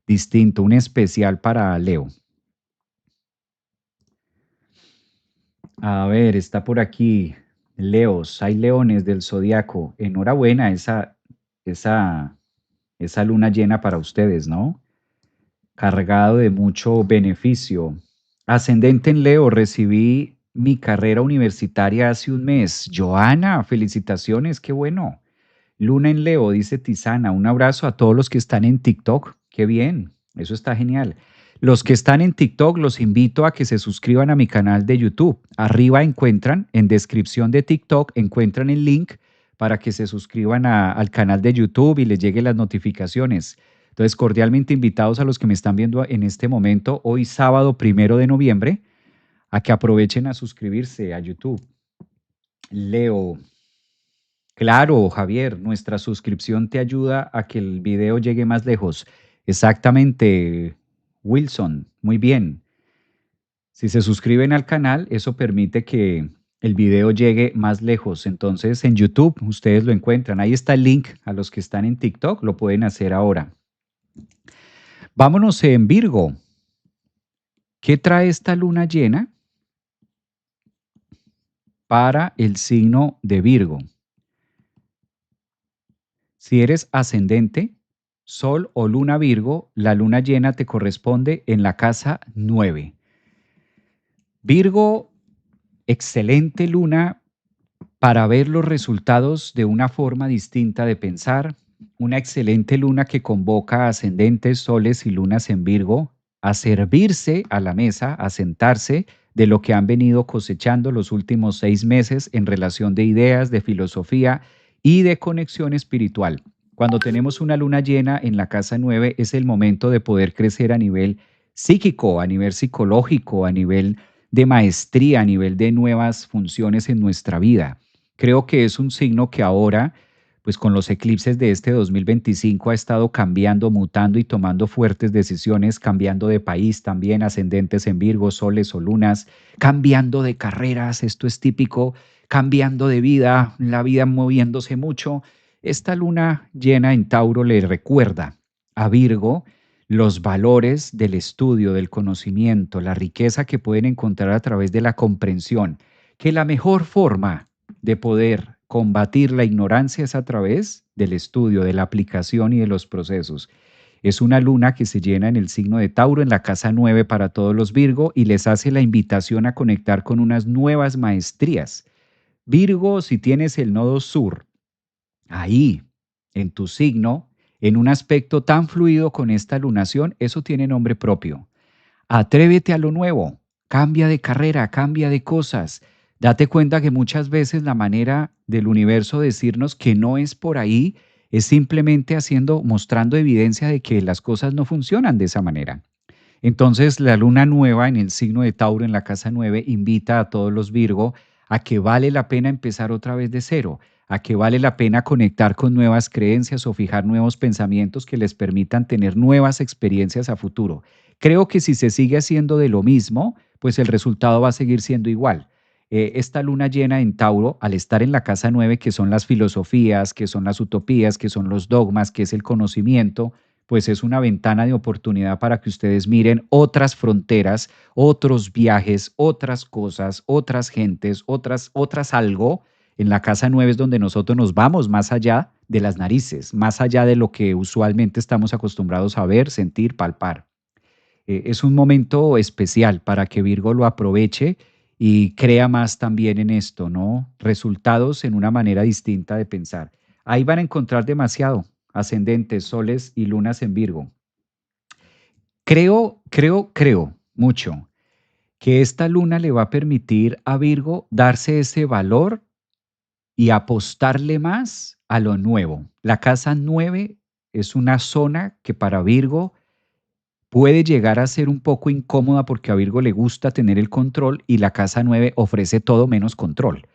distinto, un especial para Leo. A ver, está por aquí. Leos, hay leones del zodiaco. Enhorabuena, esa, esa luna llena para ustedes, ¿no? Cargado de mucho beneficio. Ascendente en Leo, recibí mi carrera universitaria hace un mes. Joana, felicitaciones, qué bueno. Luna en Leo, dice Tisana. Un abrazo a todos los que están en TikTok. Qué bien, eso está genial. Los que están en TikTok, los invito a que se suscriban a mi canal de YouTube. Arriba encuentran, en descripción de TikTok, encuentran el link para que se suscriban al canal de YouTube y les lleguen las notificaciones. Entonces, cordialmente invitados a los que me están viendo en este momento, hoy sábado 1 de noviembre, a que aprovechen a suscribirse a YouTube. Leo. Claro, Javier, nuestra suscripción te ayuda a que el video llegue más lejos. Exactamente, Wilson, muy bien. Si se suscriben al canal, eso permite que el video llegue más lejos. Entonces, en YouTube ustedes lo encuentran. Ahí está el link a los que están en TikTok, lo pueden hacer ahora. Vámonos en Virgo. ¿Qué trae esta luna llena para el signo de Virgo? Si eres ascendente, Sol o Luna Virgo, la luna llena te corresponde en la casa 9. Virgo, excelente luna para ver los resultados de una forma distinta de pensar. Una excelente luna que convoca a ascendentes, soles y lunas en Virgo a servirse a la mesa, a sentarse de lo que han venido cosechando los últimos 6 meses en relación de ideas, de filosofía y de conexión espiritual. Cuando tenemos una luna llena en la casa 9 es el momento de poder crecer a nivel psíquico, a nivel psicológico, a nivel de maestría, a nivel de nuevas funciones en nuestra vida. Creo que es un signo que ahora, pues con los eclipses de este 2025 ha estado cambiando, mutando y tomando fuertes decisiones, cambiando de país también, ascendentes en Virgo, soles o lunas, cambiando de carreras, esto es típico, cambiando de vida, la vida moviéndose mucho. Esta luna llena en Tauro le recuerda a Virgo los valores del estudio, del conocimiento, la riqueza que pueden encontrar a través de la comprensión, que la mejor forma de poder combatir la ignorancia es a través del estudio, de la aplicación y de los procesos. Es una luna que se llena en el signo de Tauro, en la casa 9 para todos los Virgo y les hace la invitación a conectar con unas nuevas maestrías. Virgo, si tienes el nodo sur, ahí, en tu signo, en un aspecto tan fluido con esta lunación, eso tiene nombre propio. Atrévete a lo nuevo, cambia de carrera, cambia de cosas, Date cuenta que muchas veces la manera del universo de decirnos que no es por ahí es simplemente mostrando evidencia de que las cosas no funcionan de esa manera. Entonces, la luna nueva en el signo de Tauro, en la casa 9, invita a todos los Virgo a que vale la pena empezar otra vez de cero, a que vale la pena conectar con nuevas creencias o fijar nuevos pensamientos que les permitan tener nuevas experiencias a futuro. Creo que si se sigue haciendo de lo mismo, pues el resultado va a seguir siendo igual. Esta luna llena en Tauro, al estar en la casa 9, que son las filosofías, que son las utopías, que son los dogmas, que es el conocimiento, pues es una ventana de oportunidad para que ustedes miren otras fronteras, otros viajes, otras cosas, otras gentes, otras algo. En la casa 9 es donde nosotros nos vamos más allá de las narices, más allá de lo que usualmente estamos acostumbrados a ver, sentir, palpar. Es un momento especial para que Virgo lo aproveche y crea más también en esto, ¿no? Resultados en una manera distinta de pensar. Ahí van a encontrar demasiado, ascendentes, soles y lunas en Virgo. Creo mucho que esta luna le va a permitir a Virgo darse ese valor y apostarle más a lo nuevo. La casa 9 es una zona que para Virgo puede llegar a ser un poco incómoda porque a Virgo le gusta tener el control y la casa 9 ofrece todo menos control.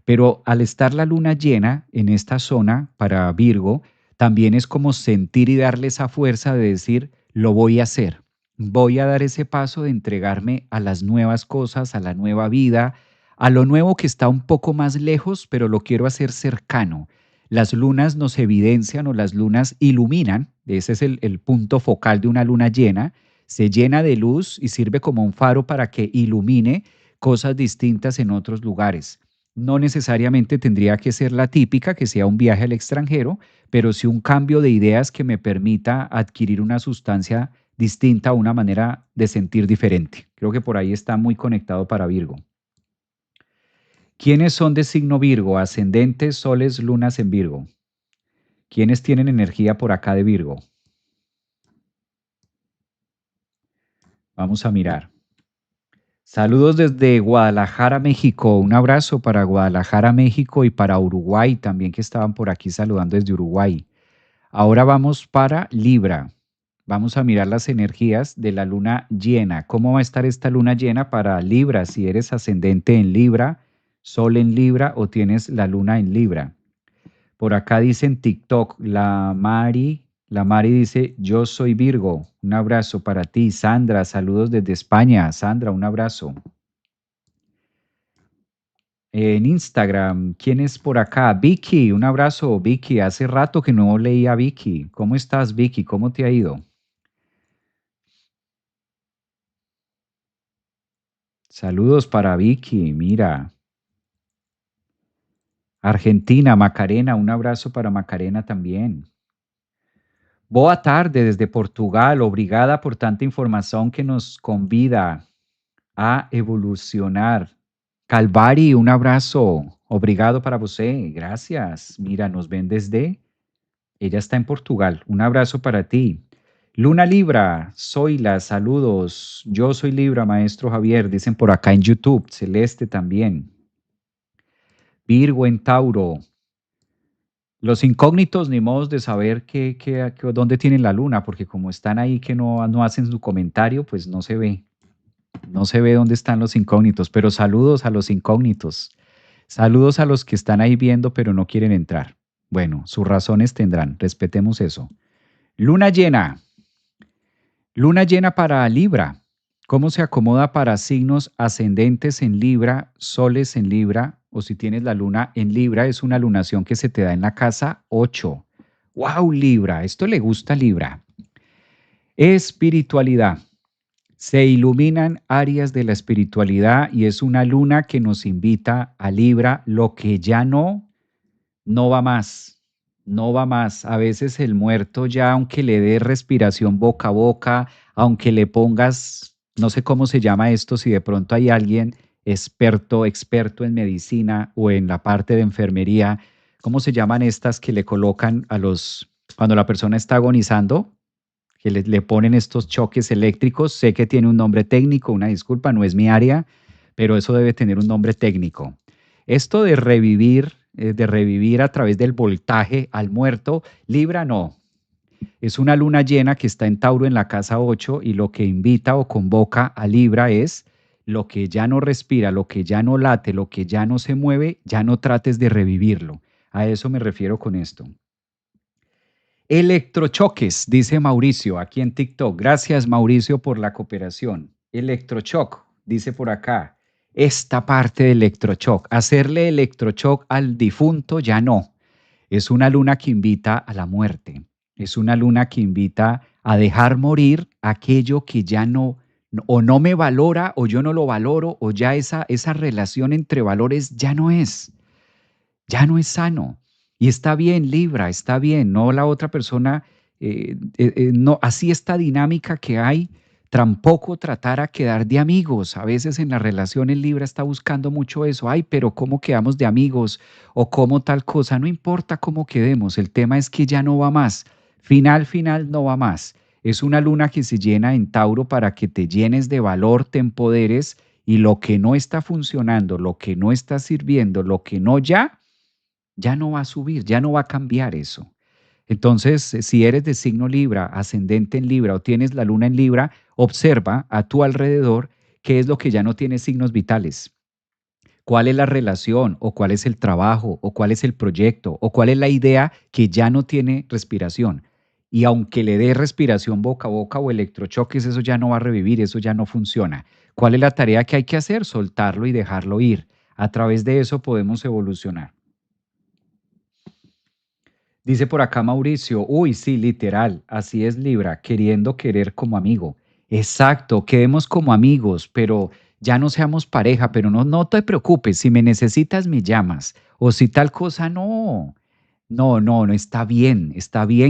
Pero al estar la luna llena en esta zona para Virgo, también es como sentir y darle esa fuerza de decir, lo voy a hacer. Voy a dar ese paso de entregarme a las nuevas cosas, a la nueva vida, a lo nuevo que está un poco más lejos, pero lo quiero hacer cercano. Las lunas nos evidencian o las lunas iluminan, ese es el punto focal de una luna llena, se llena de luz y sirve como un faro para que ilumine cosas distintas en otros lugares. No necesariamente tendría que ser la típica, que sea un viaje al extranjero, pero sí un cambio de ideas que me permita adquirir una sustancia distinta, una manera de sentir diferente. Creo que por ahí está muy conectado para Virgo. ¿Quiénes son de signo Virgo? Ascendentes, soles, lunas en Virgo. ¿Quiénes tienen energía por acá de Virgo? Vamos a mirar. Saludos desde Guadalajara, México. Un abrazo para Guadalajara, México y para Uruguay también que estaban por aquí saludando desde Uruguay. Ahora vamos para Libra. Vamos a mirar las energías de la luna llena. ¿Cómo va a estar esta luna llena para Libra? Si eres ascendente en Libra, Sol en Libra o tienes la luna en Libra. Por acá dice en TikTok, la Mari dice, yo soy Virgo. Un abrazo para ti. Sandra, saludos desde España. Sandra, un abrazo. En Instagram, ¿quién es por acá? Vicky, un abrazo, Vicky. Hace rato que no leía a Vicky. ¿Cómo estás, Vicky? ¿Cómo te ha ido? Saludos para Vicky, mira. Argentina, Macarena, un abrazo para Macarena también. Boa tarde desde Portugal, obrigada por tanta información que nos convida a evolucionar. Calvari, un abrazo. Obrigado para você. Gracias. Mira, nos ven desde. Ella está en Portugal. Un abrazo para ti. Luna Libra, Zoila, saludos. Yo soy Libra, maestro Javier. Dicen por acá en YouTube. Celeste también. Virgo en Tauro. Los incógnitos, ni modos de saber dónde tienen la luna, porque como están ahí que no hacen su comentario, pues no se ve. No se ve dónde están los incógnitos, pero saludos a los incógnitos. Saludos a los que están ahí viendo pero no quieren entrar. Bueno, sus razones tendrán, respetemos eso. Luna llena. Luna llena para Libra. ¿Cómo se acomoda para signos ascendentes en Libra, soles en Libra? O si tienes la luna en Libra, es una lunación que se te da en la casa 8. ¡Wow, Libra! Esto le gusta a Libra. Espiritualidad. Se iluminan áreas de la espiritualidad y es una luna que nos invita a Libra, lo que ya no va más, no va más. A veces el muerto ya, aunque le dé respiración boca a boca, aunque le pongas, no sé cómo se llama esto, si de pronto hay alguien experto en medicina o en la parte de enfermería, ¿cómo se llaman estas que le colocan cuando la persona está agonizando? Que le ponen estos choques eléctricos. Sé que tiene un nombre técnico, una disculpa, no es mi área, pero eso debe tener un nombre técnico. Esto de revivir a través del voltaje al muerto, Libra no. Es una luna llena que está en Tauro en la casa 8 y lo que invita o convoca a Libra es lo que ya no respira, lo que ya no late, lo que ya no se mueve, ya no trates de revivirlo. A eso me refiero con esto. Electrochoques, dice Mauricio aquí en TikTok. Gracias, Mauricio, por la cooperación. Electrochoc, dice por acá. Esta parte de electrochoc, hacerle electrochoc al difunto ya no. Es una luna que invita a la muerte. Es una luna que invita a dejar morir aquello que ya o no me valora, o yo no lo valoro, o ya esa relación entre valores ya no es sano. Y está bien, Libra, está bien, no la otra persona, no, así esta dinámica que hay, tampoco tratar a quedar de amigos. A veces en las relaciones Libra está buscando mucho eso, ay, pero ¿cómo quedamos de amigos? O cómo tal cosa, no importa cómo quedemos, el tema es que ya no va más. Final, no va más. Es una luna que se llena en Tauro para que te llenes de valor, te empoderes y lo que no está funcionando, lo que no está sirviendo, lo que no ya no va a subir, ya no va a cambiar eso. Entonces, si eres de signo Libra, ascendente en Libra o tienes la luna en Libra, observa a tu alrededor qué es lo que ya no tiene signos vitales. ¿Cuál es la relación o cuál es el trabajo o cuál es el proyecto o cuál es la idea que ya no tiene respiración? Y aunque le dé respiración boca a boca o electrochoques, eso ya no va a revivir, eso ya no funciona. ¿Cuál es la tarea que hay que hacer? Soltarlo y dejarlo ir. A través de eso podemos evolucionar. Dice por acá Mauricio, uy, sí, literal, así es Libra, queriendo querer como amigo. Exacto, quedemos como amigos, pero ya no seamos pareja, pero no te preocupes, si me necesitas me llamas, o si tal cosa, no. No, está bien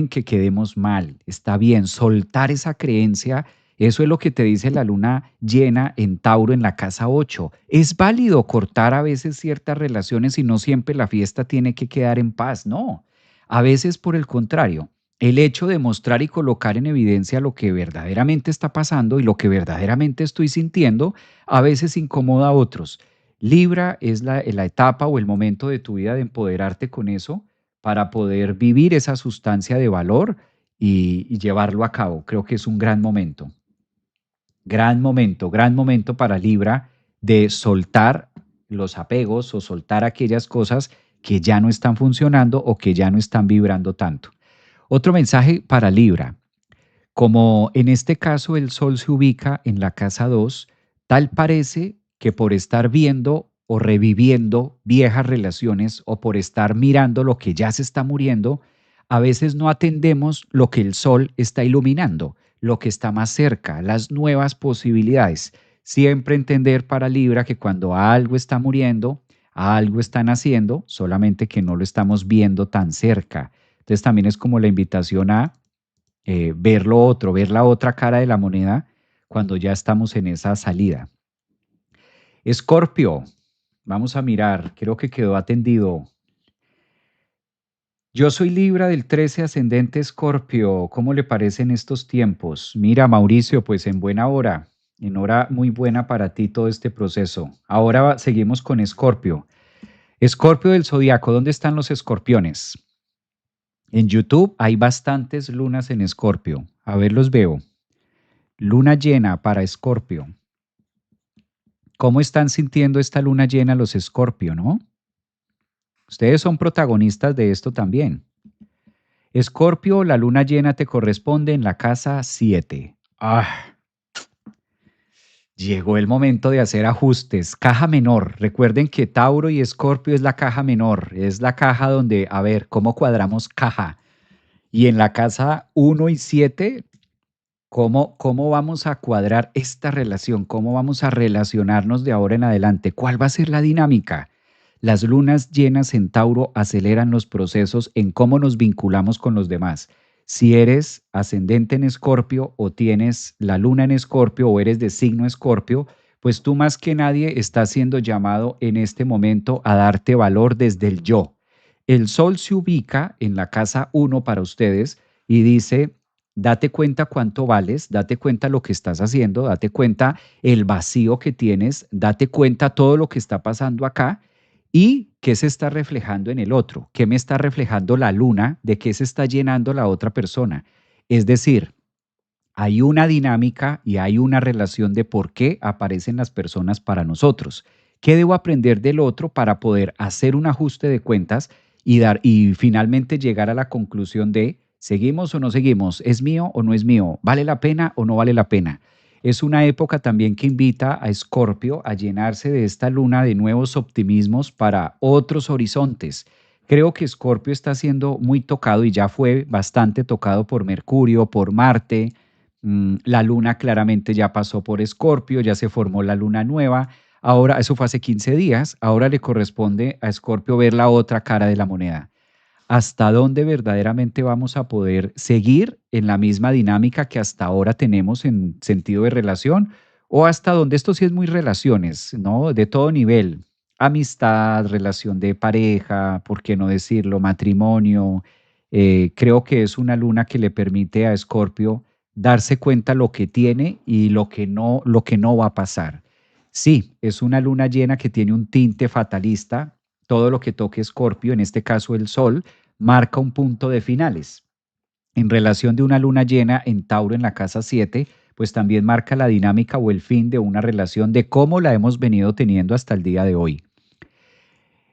que quedemos mal, está bien, soltar esa creencia, eso es lo que te dice la luna llena en Tauro en la casa 8. Es válido cortar a veces ciertas relaciones y no siempre la fiesta tiene que quedar en paz, no. A veces, por el contrario, el hecho de mostrar y colocar en evidencia lo que verdaderamente está pasando y lo que verdaderamente estoy sintiendo, a veces incomoda a otros. Libra es la etapa o el momento de tu vida de empoderarte con eso para poder vivir esa sustancia de valor y llevarlo a cabo. Creo que es un gran momento para Libra de soltar los apegos o soltar aquellas cosas que ya no están funcionando o que ya no están vibrando tanto. Otro mensaje para Libra. Como en este caso el Sol se ubica en la casa 2, tal parece que por estar viendo o reviviendo viejas relaciones o por estar mirando lo que ya se está muriendo, a veces no atendemos lo que el Sol está iluminando, lo que está más cerca, las nuevas posibilidades. Siempre entender para Libra que cuando algo está muriendo, algo está naciendo, solamente que no lo estamos viendo tan cerca. Entonces también es como la invitación a ver lo otro, ver la otra cara de la moneda cuando ya estamos en esa salida. Escorpio, vamos a mirar, creo que quedó atendido. Yo soy Libra del 13 ascendente Escorpio. ¿Cómo le parecen estos tiempos? Mira, Mauricio, pues en buena hora, en hora muy buena para ti todo este proceso. Ahora seguimos con Escorpio. Escorpio del zodiaco, ¿dónde están los escorpiones? En YouTube hay bastantes lunas en Escorpio. A ver, los veo. Luna llena para Escorpio. ¿Cómo están sintiendo esta luna llena los Escorpio, no? Ustedes son protagonistas de esto también. Escorpio, la luna llena te corresponde en la casa 7. Llegó el momento de hacer ajustes. Caja menor. Recuerden que Tauro y Escorpio es la caja menor. Es la caja donde, a ver, ¿cómo cuadramos caja? Y en la casa 1 y 7, ¿cómo vamos a cuadrar esta relación? ¿Cómo vamos a relacionarnos de ahora en adelante? ¿Cuál va a ser la dinámica? Las lunas llenas en Tauro aceleran los procesos en cómo nos vinculamos con los demás. Si eres ascendente en Escorpio o tienes la luna en Escorpio o eres de signo Escorpio, pues tú más que nadie estás siendo llamado en este momento a darte valor desde el yo. El sol se ubica en la casa 1 para ustedes y dice, date cuenta cuánto vales, date cuenta lo que estás haciendo, date cuenta el vacío que tienes, date cuenta todo lo que está pasando acá y qué se está reflejando en el otro, qué me está reflejando la luna, de qué se está llenando la otra persona. Es decir, hay una dinámica y hay una relación de por qué aparecen las personas para nosotros. ¿Qué debo aprender del otro para poder hacer un ajuste de cuentas y dar y finalmente llegar a la conclusión de seguimos o no seguimos, es mío o no es mío, vale la pena o no vale la pena? Es una época también que invita a Escorpio a llenarse de esta luna de nuevos optimismos para otros horizontes. Creo que Escorpio está siendo muy tocado y ya fue bastante tocado por Mercurio, por Marte. La luna claramente ya pasó por Escorpio, ya se formó la luna nueva. Ahora, eso fue hace 15 días, ahora le corresponde a Escorpio ver la otra cara de la moneda. ¿Hasta dónde verdaderamente vamos a poder seguir en la misma dinámica que hasta ahora tenemos en sentido de relación? ¿O hasta dónde esto sí es muy relaciones, ¿no? De todo nivel, amistad, relación de pareja, ¿por qué no decirlo? Matrimonio. Creo que es una luna que le permite a Escorpio darse cuenta lo que tiene y lo que no va a pasar. Sí, es una luna llena que tiene un tinte fatalista. Todo lo que toque Escorpio, en este caso el Sol, marca un punto de finales. En relación de una luna llena en Tauro en la casa 7, pues también marca la dinámica o el fin de una relación de cómo la hemos venido teniendo hasta el día de hoy.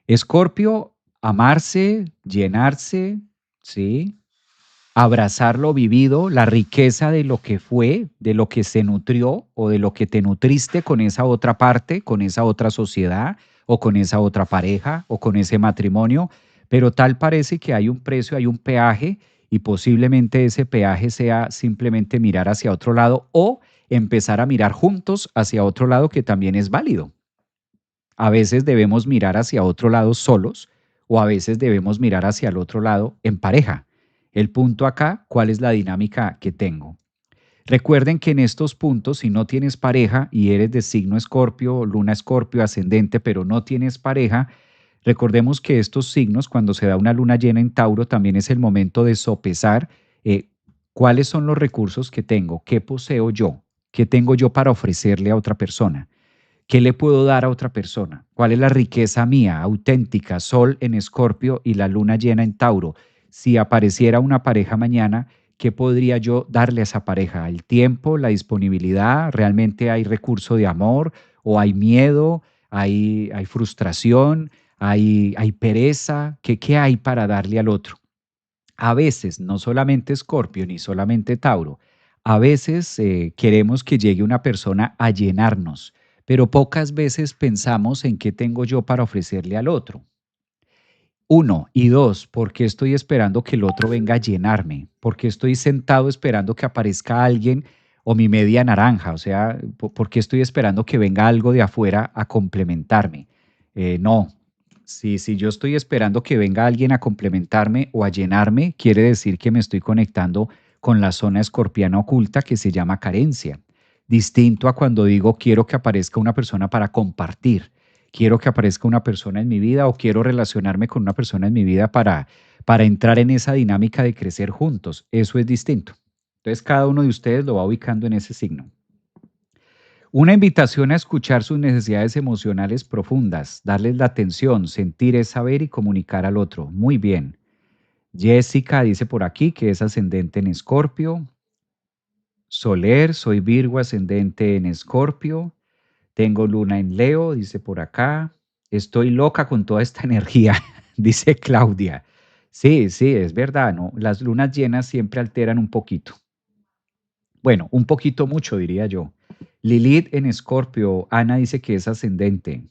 Escorpio, amarse, llenarse, ¿sí? Abrazar lo vivido, la riqueza de lo que fue, de lo que se nutrió o de lo que te nutriste con esa otra parte, con esa otra sociedad o con esa otra pareja o con ese matrimonio, pero tal parece que hay un precio, hay un peaje y posiblemente ese peaje sea simplemente mirar hacia otro lado o empezar a mirar juntos hacia otro lado que también es válido. A veces debemos mirar hacia otro lado solos o a veces debemos mirar hacia el otro lado en pareja. El punto acá, ¿cuál es la dinámica que tengo? Recuerden que en estos puntos, si no tienes pareja y eres de signo Escorpio, luna Escorpio, ascendente, pero no tienes pareja, recordemos que estos signos, cuando se da una luna llena en Tauro, también es el momento de sopesar eh, cuáles son los recursos que tengo, qué poseo yo, qué tengo yo para ofrecerle a otra persona. ¿Qué le puedo dar a otra persona? ¿Cuál es la riqueza mía, auténtica, Sol en Escorpio y la luna llena en Tauro? Si apareciera una pareja mañana, ¿qué podría yo darle a esa pareja? ¿El tiempo, la disponibilidad? ¿Realmente hay recurso de amor? ¿O hay miedo? ¿Hay frustración? ¿Hay pereza? ¿Qué hay para darle al otro? A veces, no solamente Escorpio ni solamente Tauro, a veces queremos que llegue una persona a llenarnos, pero pocas veces pensamos en qué tengo yo para ofrecerle al otro. Uno, y dos, ¿por qué estoy esperando que el otro venga a llenarme? ¿Por qué estoy sentado esperando que aparezca alguien o mi media naranja? O sea, ¿por qué estoy esperando que venga algo de afuera a complementarme? No. Si yo estoy esperando que venga alguien a complementarme o a llenarme, quiere decir que me estoy conectando con la zona escorpiana oculta que se llama carencia. Distinto a cuando digo quiero que aparezca una persona para compartir, quiero que aparezca una persona en mi vida o quiero relacionarme con una persona en mi vida para entrar en esa dinámica de crecer juntos. Eso es distinto. Entonces cada uno de ustedes lo va ubicando en ese signo. Una invitación a escuchar sus necesidades emocionales profundas, darles la atención, sentir es saber y comunicar al otro. Muy bien. Jessica dice por aquí que es ascendente en Escorpio. Soler, soy Virgo, ascendente en Escorpio. Tengo luna en Leo, dice por acá. Estoy loca con toda esta energía, dice Claudia. Sí, sí, es verdad, ¿no? Las lunas llenas siempre alteran un poquito. Bueno, un poquito mucho, diría yo. Lilith en Escorpio, Ana dice que es ascendente.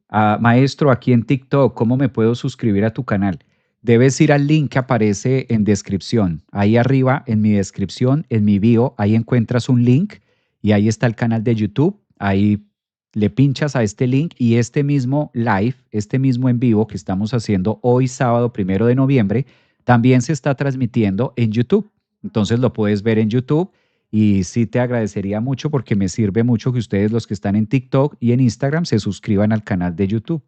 Ah, maestro, aquí en TikTok, ¿cómo me puedo suscribir a tu canal? Debes ir al link que aparece en descripción. Ahí arriba, en mi descripción, en mi bio, ahí encuentras un link y ahí está el canal de YouTube. Ahí le pinchas a este link y este mismo live, este mismo en vivo que estamos haciendo hoy sábado 1 de noviembre, también se está transmitiendo en YouTube. Entonces lo puedes ver en YouTube y sí te agradecería mucho porque me sirve mucho que ustedes, los que están en TikTok y en Instagram, se suscriban al canal de YouTube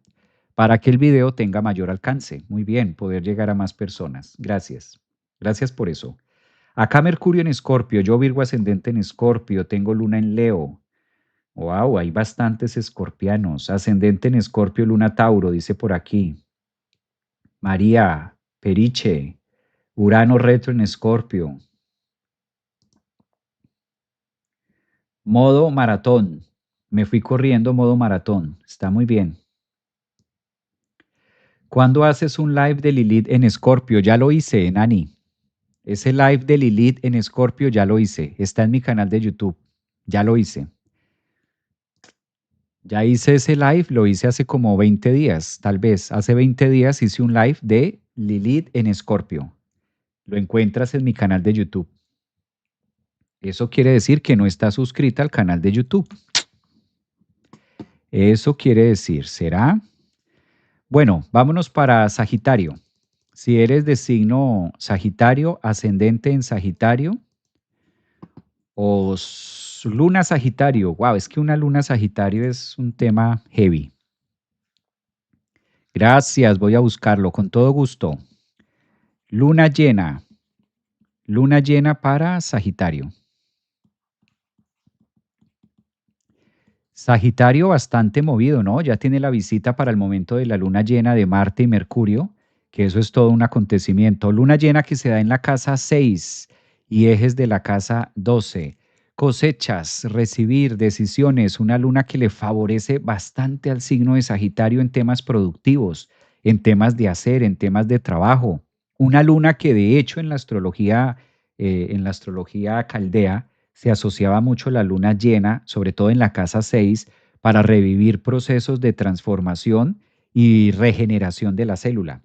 para que el video tenga mayor alcance. Muy bien, poder llegar a más personas. Gracias. Gracias por eso. Acá Mercurio en Escorpio, yo Virgo ascendente en Escorpio, tengo Luna en Leo. Wow, hay bastantes escorpianos. Ascendente en Escorpio, Luna Tauro, dice por aquí. María, Periche, Urano retro en Escorpio. Modo maratón. Me fui corriendo modo maratón. Está muy bien. ¿Cuándo haces un live de Lilith en Escorpio? Ya lo hice, Nani. Ese live de Lilith en Escorpio ya lo hice. Está en mi canal de YouTube. Ya lo hice. Ya hice ese live, lo hice hace como 20 días, tal vez. Hace 20 días hice un live de Lilith en Escorpio. Lo encuentras en mi canal de YouTube. Eso quiere decir que no está suscrita al canal de YouTube. Eso quiere decir, ¿será? Bueno, vámonos para Sagitario. Si eres de signo Sagitario, ascendente en Sagitario o luna Sagitario. Wow, es que una luna Sagitario es un tema heavy. Gracias, voy a buscarlo con todo gusto. Luna llena. Luna llena para Sagitario. Sagitario bastante movido, ¿no? Ya tiene la visita para el momento de la luna llena de Marte y Mercurio, que eso es todo un acontecimiento. Luna llena que se da en la casa 6 y ejes de la casa 12. Cosechas, recibir decisiones, una luna que le favorece bastante al signo de Sagitario en temas productivos, en temas de hacer, en temas de trabajo. Una luna que de hecho en la astrología caldea, se asociaba mucho la luna llena, sobre todo en la casa 6, para revivir procesos de transformación y regeneración de la célula.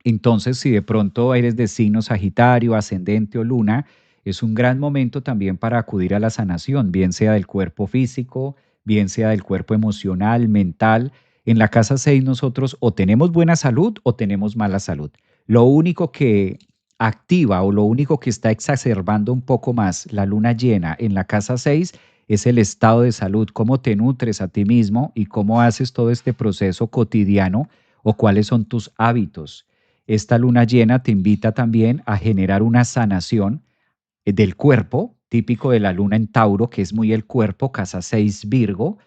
Entonces, si de pronto eres de signo Sagitario, ascendente o luna, es un gran momento también para acudir a la sanación, bien sea del cuerpo físico, bien sea del cuerpo emocional, mental. En la casa 6 nosotros o tenemos buena salud o tenemos mala salud. Lo único que activa o lo único que está exacerbando un poco más la luna llena en la casa 6 es el estado de salud, cómo te nutres a ti mismo y cómo haces todo este proceso cotidiano o cuáles son tus hábitos. Esta luna llena te invita también a generar una sanación del cuerpo, típico de la luna en Tauro, que es muy el cuerpo, casa 6 Virgo,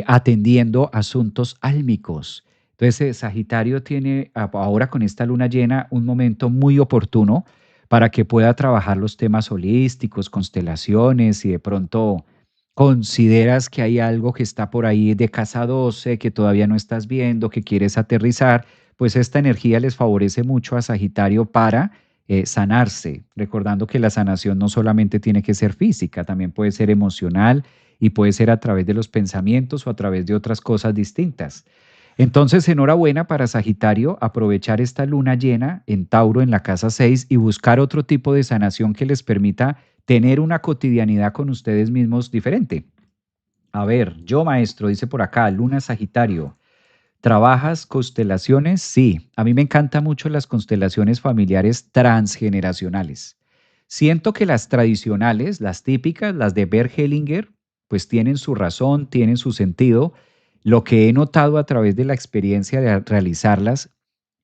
atendiendo asuntos álmicos. Entonces, Sagitario tiene ahora con esta luna llena un momento muy oportuno para que pueda trabajar los temas holísticos, constelaciones y de pronto consideras que hay algo que está por ahí de casa 12 que todavía no estás viendo, que quieres aterrizar, pues esta energía les favorece mucho a Sagitario para sanarse, recordando que la sanación no solamente tiene que ser física, también puede ser emocional y puede ser a través de los pensamientos o a través de otras cosas distintas. Entonces, enhorabuena para Sagitario, aprovechar esta luna llena en Tauro en la casa 6 y buscar otro tipo de sanación que les permita tener una cotidianidad con ustedes mismos diferente. A ver, yo maestro, dice por acá, luna Sagitario. ¿Trabajas constelaciones? Sí, a mí me encantan mucho las constelaciones familiares transgeneracionales. Siento que las tradicionales, las típicas, las de Bert Hellinger, pues tienen su razón, tienen su sentido. Lo que he notado a través de la experiencia de realizarlas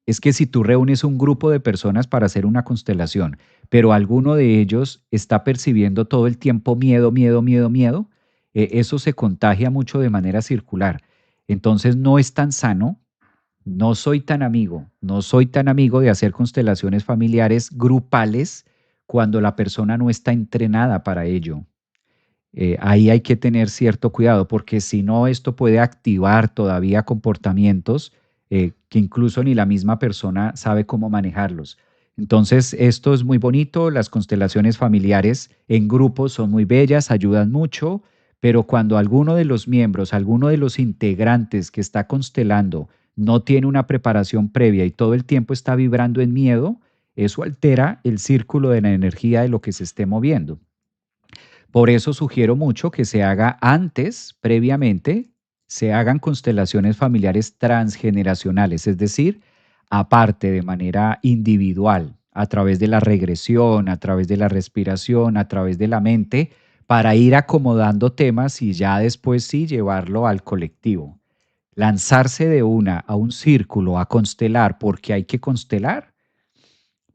es que si tú reúnes un grupo de personas para hacer una constelación, pero alguno de ellos está percibiendo todo el tiempo miedo, miedo, miedo, miedo, eso se contagia mucho de manera circular. Entonces no es tan sano, no soy tan amigo de hacer constelaciones familiares grupales cuando la persona no está entrenada para ello. Ahí hay que tener cierto cuidado porque si no, esto puede activar todavía comportamientos que incluso ni la misma persona sabe cómo manejarlos. Entonces, esto es muy bonito, las constelaciones familiares en grupos son muy bellas, ayudan mucho, pero cuando alguno de los miembros, alguno de los integrantes que está constelando no tiene una preparación previa y todo el tiempo está vibrando en miedo, eso altera el círculo de la energía de lo que se esté moviendo. Por eso sugiero mucho que se haga antes, previamente, se hagan constelaciones familiares transgeneracionales, es decir, aparte de manera individual, a través de la regresión, a través de la respiración, a través de la mente, para ir acomodando temas y ya después sí llevarlo al colectivo. Lanzarse de una a un círculo a constelar porque hay que constelar,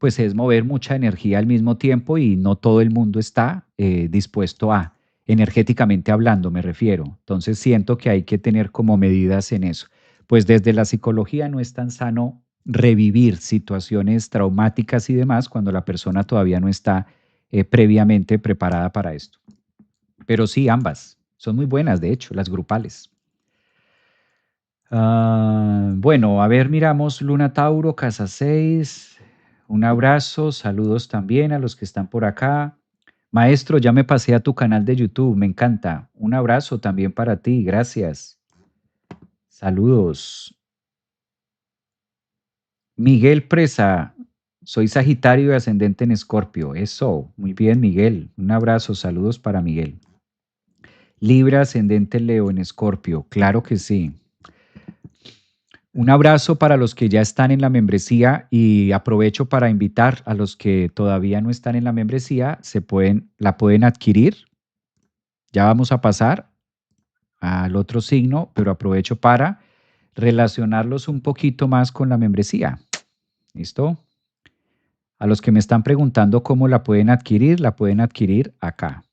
pues es mover mucha energía al mismo tiempo y no todo el mundo está dispuesto a, energéticamente hablando, me refiero. Entonces siento que hay que tener como medidas en eso. Pues desde la psicología no es tan sano revivir situaciones traumáticas y demás cuando la persona todavía no está previamente preparada para esto. Pero sí, ambas. Son muy buenas, de hecho, las grupales. Bueno, a ver, miramos Luna Tauro, Casa 6. Un abrazo, saludos también a los que están por acá. Maestro, ya me pasé a tu canal de YouTube, me encanta. Un abrazo también para ti, gracias. Saludos. Miguel Presa, soy Sagitario y ascendente en Escorpio. Eso, muy bien, Miguel. Un abrazo, saludos para Miguel. Libra, ascendente Leo en Escorpio, claro que sí. Un abrazo para los que ya están en la membresía y aprovecho para invitar a los que todavía no están en la membresía, la pueden adquirir. Ya vamos a pasar al otro signo, pero aprovecho para relacionarlos un poquito más con la membresía. ¿Listo? A los que me están preguntando cómo la pueden adquirir acá.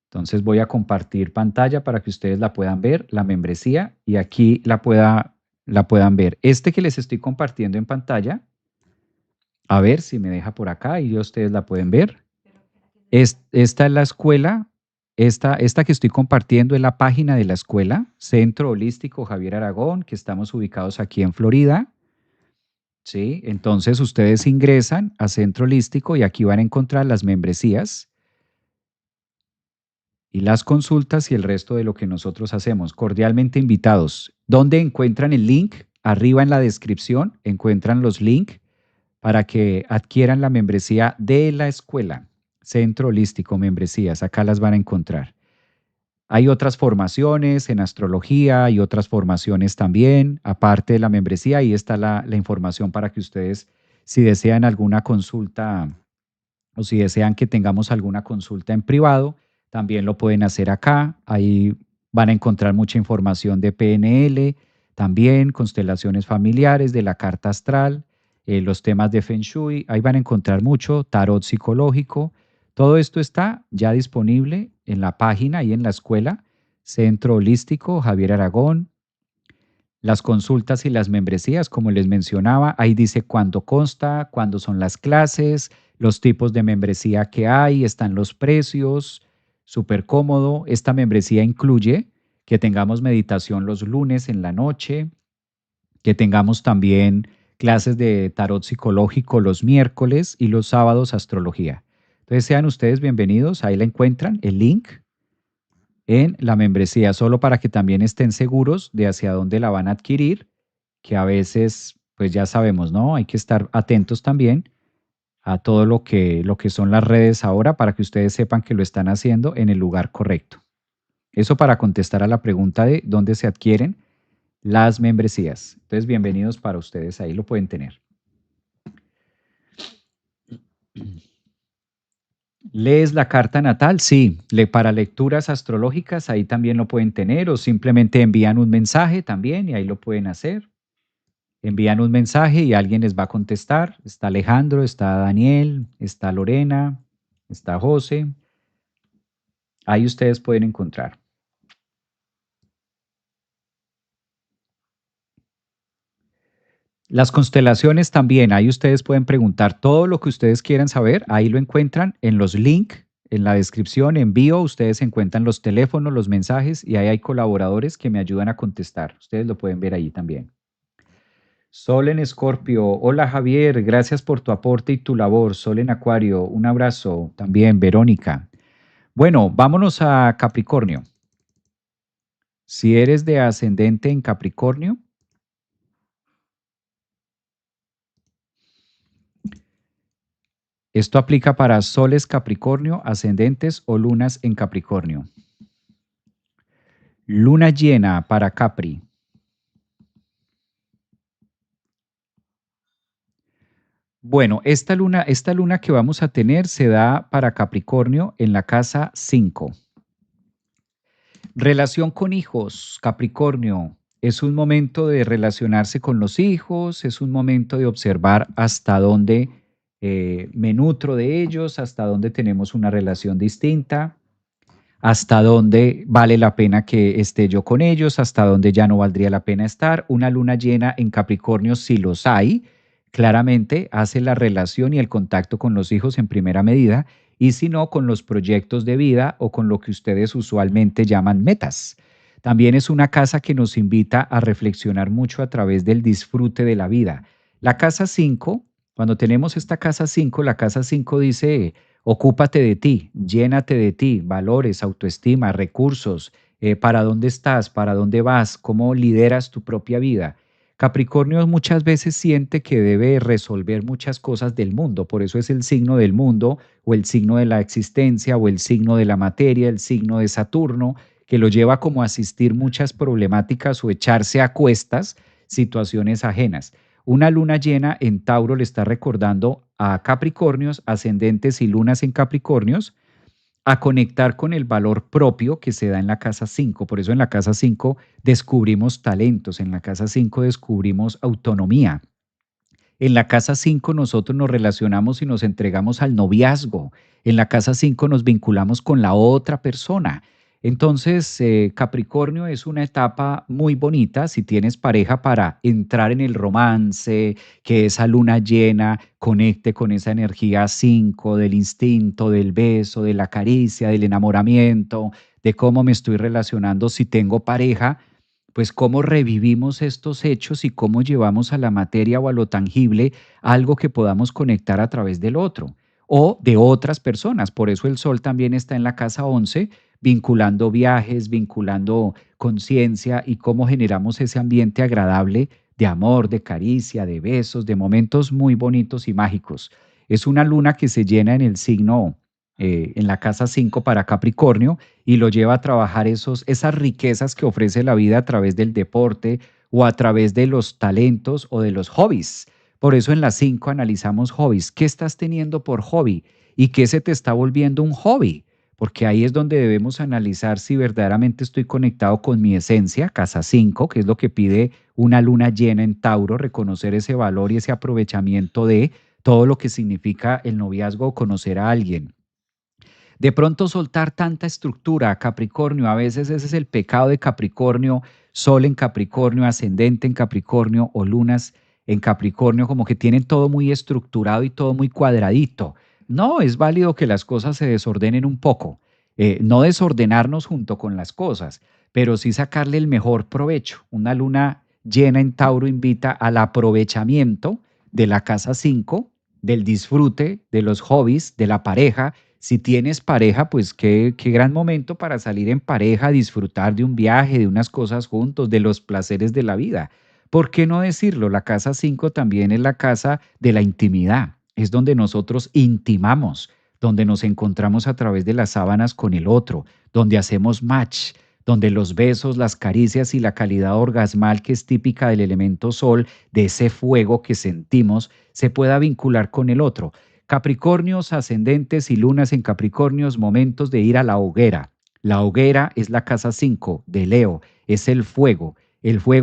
Entonces voy a compartir pantalla para que ustedes la puedan ver, la membresía, y aquí la puedan ver. Este que les estoy compartiendo en pantalla, a ver si me deja por acá y ustedes la pueden ver. Esta es la escuela, esta que estoy compartiendo es la página de la escuela, Centro Holístico Javier Aragón, que estamos ubicados aquí en Florida. ¿Sí? Entonces ustedes ingresan a Centro Holístico y aquí van a encontrar las membresías y las consultas y el resto de lo que nosotros hacemos. Cordialmente invitados. ¿Dónde encuentran el link? Arriba en la descripción encuentran los links para que adquieran la membresía de la escuela. Centro Holístico, membresías, acá las van a encontrar. Hay otras formaciones en astrología y otras formaciones también, aparte de la membresía, ahí está la información para que ustedes, si desean alguna consulta o si desean que tengamos alguna consulta en privado, también lo pueden hacer acá. Ahí van a encontrar mucha información de PNL, también constelaciones familiares, de la carta astral, los temas de Feng Shui. Ahí van a encontrar mucho, tarot psicológico. Todo esto está ya disponible en la página y en la escuela, Centro Holístico Javier Aragón. Las consultas y las membresías, como les mencionaba, ahí dice cuándo consta, cuándo son las clases, los tipos de membresía que hay, están los precios, súper cómodo. Esta membresía incluye que tengamos meditación los lunes en la noche, que tengamos también clases de tarot psicológico los miércoles y los sábados astrología. Entonces sean ustedes bienvenidos, ahí la encuentran, el link en la membresía, solo para que también estén seguros de hacia dónde la van a adquirir, que a veces, pues ya sabemos, ¿no? Hay que estar atentos también a todo lo que son las redes ahora para que ustedes sepan que lo están haciendo en el lugar correcto. Eso para contestar a la pregunta de dónde se adquieren las membresías. Entonces, bienvenidos para ustedes, ahí lo pueden tener. ¿Lees la carta natal? Sí, para lecturas astrológicas ahí también lo pueden tener o simplemente envían un mensaje también y ahí lo pueden hacer. Envían un mensaje y alguien les va a contestar. Está Alejandro, está Daniel, está Lorena, está José. Ahí ustedes pueden encontrar. Las constelaciones también, ahí ustedes pueden preguntar todo lo que ustedes quieran saber, ahí lo encuentran en los links, en la descripción, en bio, ustedes encuentran los teléfonos, los mensajes y ahí hay colaboradores que me ayudan a contestar. Ustedes lo pueden ver ahí también. Sol en Escorpio, hola Javier, gracias por tu aporte y tu labor. Sol en Acuario, un abrazo también, Verónica. Bueno, vámonos a Capricornio. Si eres de ascendente en Capricornio, esto aplica para soles Capricornio, ascendentes o lunas en Capricornio. Luna llena para Capri. Bueno, esta luna que vamos a tener se da para Capricornio en la casa 5. Relación con hijos, Capricornio. Es un momento de relacionarse con los hijos, es un momento de observar hasta dónde me nutro de ellos, hasta dónde tenemos una relación distinta, hasta dónde vale la pena que esté yo con ellos, hasta dónde ya no valdría la pena estar. Una luna llena en Capricornio, si los hay, claramente hace la relación y el contacto con los hijos en primera medida, y si no, con los proyectos de vida o con lo que ustedes usualmente llaman metas. También es una casa que nos invita a reflexionar mucho a través del disfrute de la vida. La casa 5, cuando tenemos esta casa 5, la casa 5 dice: ocúpate de ti, llénate de ti, valores, autoestima, recursos, para dónde estás, para dónde vas, cómo lideras tu propia vida. Capricornio muchas veces siente que debe resolver muchas cosas del mundo, por eso es el signo del mundo o el signo de la existencia o el signo de la materia, el signo de Saturno, que lo lleva como a asistir muchas problemáticas o echarse a cuestas situaciones ajenas. Una luna llena en Tauro le está recordando a Capricornios, ascendentes y lunas en Capricornios, a conectar con el valor propio que se da en la casa 5. Por eso en la casa 5 descubrimos talentos, en la casa 5 descubrimos autonomía. En la casa 5 nosotros nos relacionamos y nos entregamos al noviazgo. En la casa 5 nos vinculamos con la otra persona. Entonces, Capricornio es una etapa muy bonita si tienes pareja para entrar en el romance, que esa luna llena conecte con esa energía 5 del instinto, del beso, de la caricia, del enamoramiento, de cómo me estoy relacionando si tengo pareja, pues cómo revivimos estos hechos y cómo llevamos a la materia o a lo tangible algo que podamos conectar a través del otro o de otras personas. Por eso el sol también está en la casa 11, vinculando viajes, vinculando conciencia y cómo generamos ese ambiente agradable de amor, de caricia, de besos, de momentos muy bonitos y mágicos. Es una luna que se llena en el signo, en la casa 5 para Capricornio, y lo lleva a trabajar esas riquezas que ofrece la vida a través del deporte o a través de los talentos o de los hobbies. Por eso en las 5 analizamos hobbies. ¿Qué estás teniendo por hobby? ¿Y qué se te está volviendo un hobby? Porque ahí es donde debemos analizar si verdaderamente estoy conectado con mi esencia, casa 5, que es lo que pide una luna llena en Tauro, reconocer ese valor y ese aprovechamiento de todo lo que significa el noviazgo o conocer a alguien. De pronto soltar tanta estructura, Capricornio, a veces ese es el pecado de Capricornio, Sol en Capricornio, ascendente en Capricornio o lunas en Capricornio, como que tienen todo muy estructurado y todo muy cuadradito. No, es válido que las cosas se desordenen un poco, no desordenarnos junto con las cosas, pero sí sacarle el mejor provecho. Una luna llena en Tauro invita al aprovechamiento de la casa 5, del disfrute, de los hobbies, de la pareja. Si tienes pareja, pues qué gran momento para salir en pareja, disfrutar de un viaje, de unas cosas juntos, de los placeres de la vida. ¿Por qué no decirlo? La casa 5 también es la casa de la intimidad. Es donde nosotros intimamos, donde nos encontramos a través de las sábanas con el otro, donde hacemos match, donde los besos, las caricias y la calidad orgasmal que es típica del elemento sol, de ese fuego que sentimos, se pueda vincular con el otro. Capricornios, ascendentes y lunas en Capricornios, momentos de ir a la hoguera. La hoguera es la casa 5 de Leo, es el fuego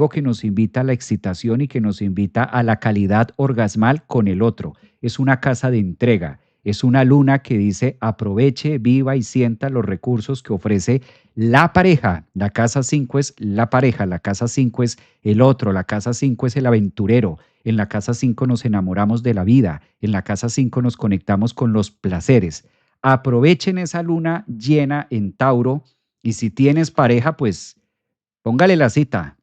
que nos invita a la excitación y que nos invita a la calidad orgasmal con el otro. Es una casa de entrega, es una luna que dice aproveche, viva y sienta los recursos que ofrece la pareja. La casa 5 es la pareja, la casa 5 es el otro, la casa 5 es el aventurero, en la casa 5 nos enamoramos de la vida, en la casa 5 nos conectamos con los placeres. Aprovechen esa luna llena en Tauro y si tienes pareja, pues póngale la cita,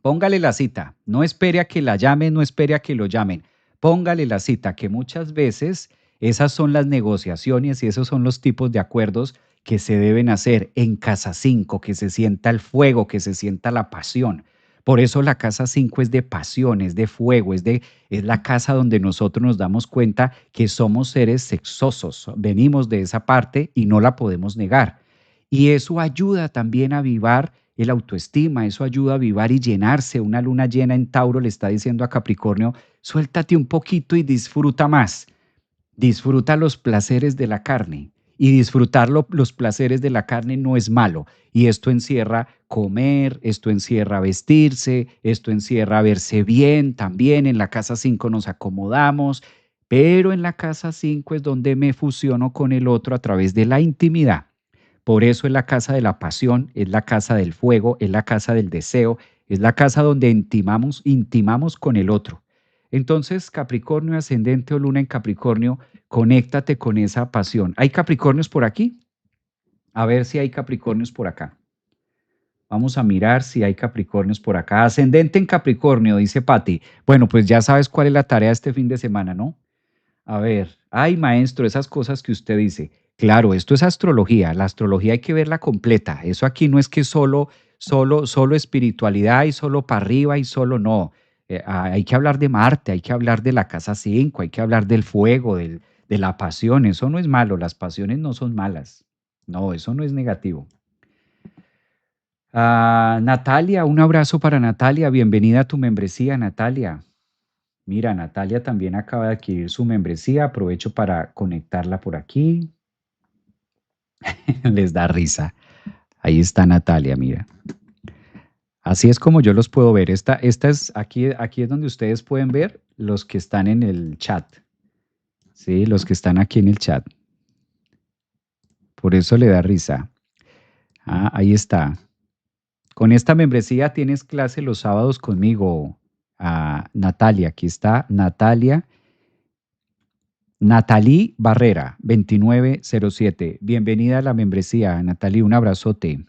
póngale la cita. No espere a que la llamen, no espere a que lo llamen. Póngale la cita, que muchas veces esas son las negociaciones y esos son los tipos de acuerdos que se deben hacer en casa 5, que se sienta el fuego, que se sienta la pasión. Por eso la casa 5 es de pasión, es de fuego, es la casa donde nosotros nos damos cuenta que somos seres sexosos, venimos de esa parte y no la podemos negar. Y eso ayuda también a avivar el autoestima, eso ayuda a avivar y llenarse. Una luna llena en Tauro le está diciendo a Capricornio, suéltate un poquito y disfruta más. Disfruta los placeres de la carne Y disfrutar los placeres de la carne no es malo. Y esto encierra comer, esto encierra vestirse, esto encierra verse bien también. En la casa 5 nos acomodamos, pero en la casa 5 es donde me fusiono con el otro a través de la intimidad. Por eso es la casa de la pasión, es la casa del fuego, es la casa del deseo, es la casa donde intimamos con el otro. Entonces, Capricornio ascendente o luna en Capricornio, conéctate con esa pasión. ¿Hay Capricornios por aquí? A ver si hay Capricornios por acá. Vamos a mirar si hay Capricornios por acá. Ascendente en Capricornio, dice Patti. Bueno, pues ya sabes cuál es la tarea este fin de semana, ¿no? A ver, ay maestro, esas cosas que usted dice. Claro, esto es astrología. La astrología hay que verla completa. Eso aquí no es que solo espiritualidad y solo para arriba y solo no. Hay que hablar de Marte, hay que hablar de la casa 5, hay que hablar del fuego, de la pasión. Eso no es malo. Las pasiones no son malas. No, eso no es negativo. Natalia, un abrazo para Natalia. Bienvenida a tu membresía, Natalia. Mira, Natalia también acaba de adquirir su membresía. Aprovecho para conectarla por aquí. Les da risa. Ahí está Natalia, mira. Así es como yo los puedo ver. Esta es aquí es donde ustedes pueden ver los que están en el chat. Sí, los que están aquí en el chat. Por eso le da risa. Ahí está. Con esta membresía tienes clase los sábados conmigo, Natalia. Aquí está Natalia. Natalie Barrera, 2907. Bienvenida a la membresía, Natalie, un abrazote.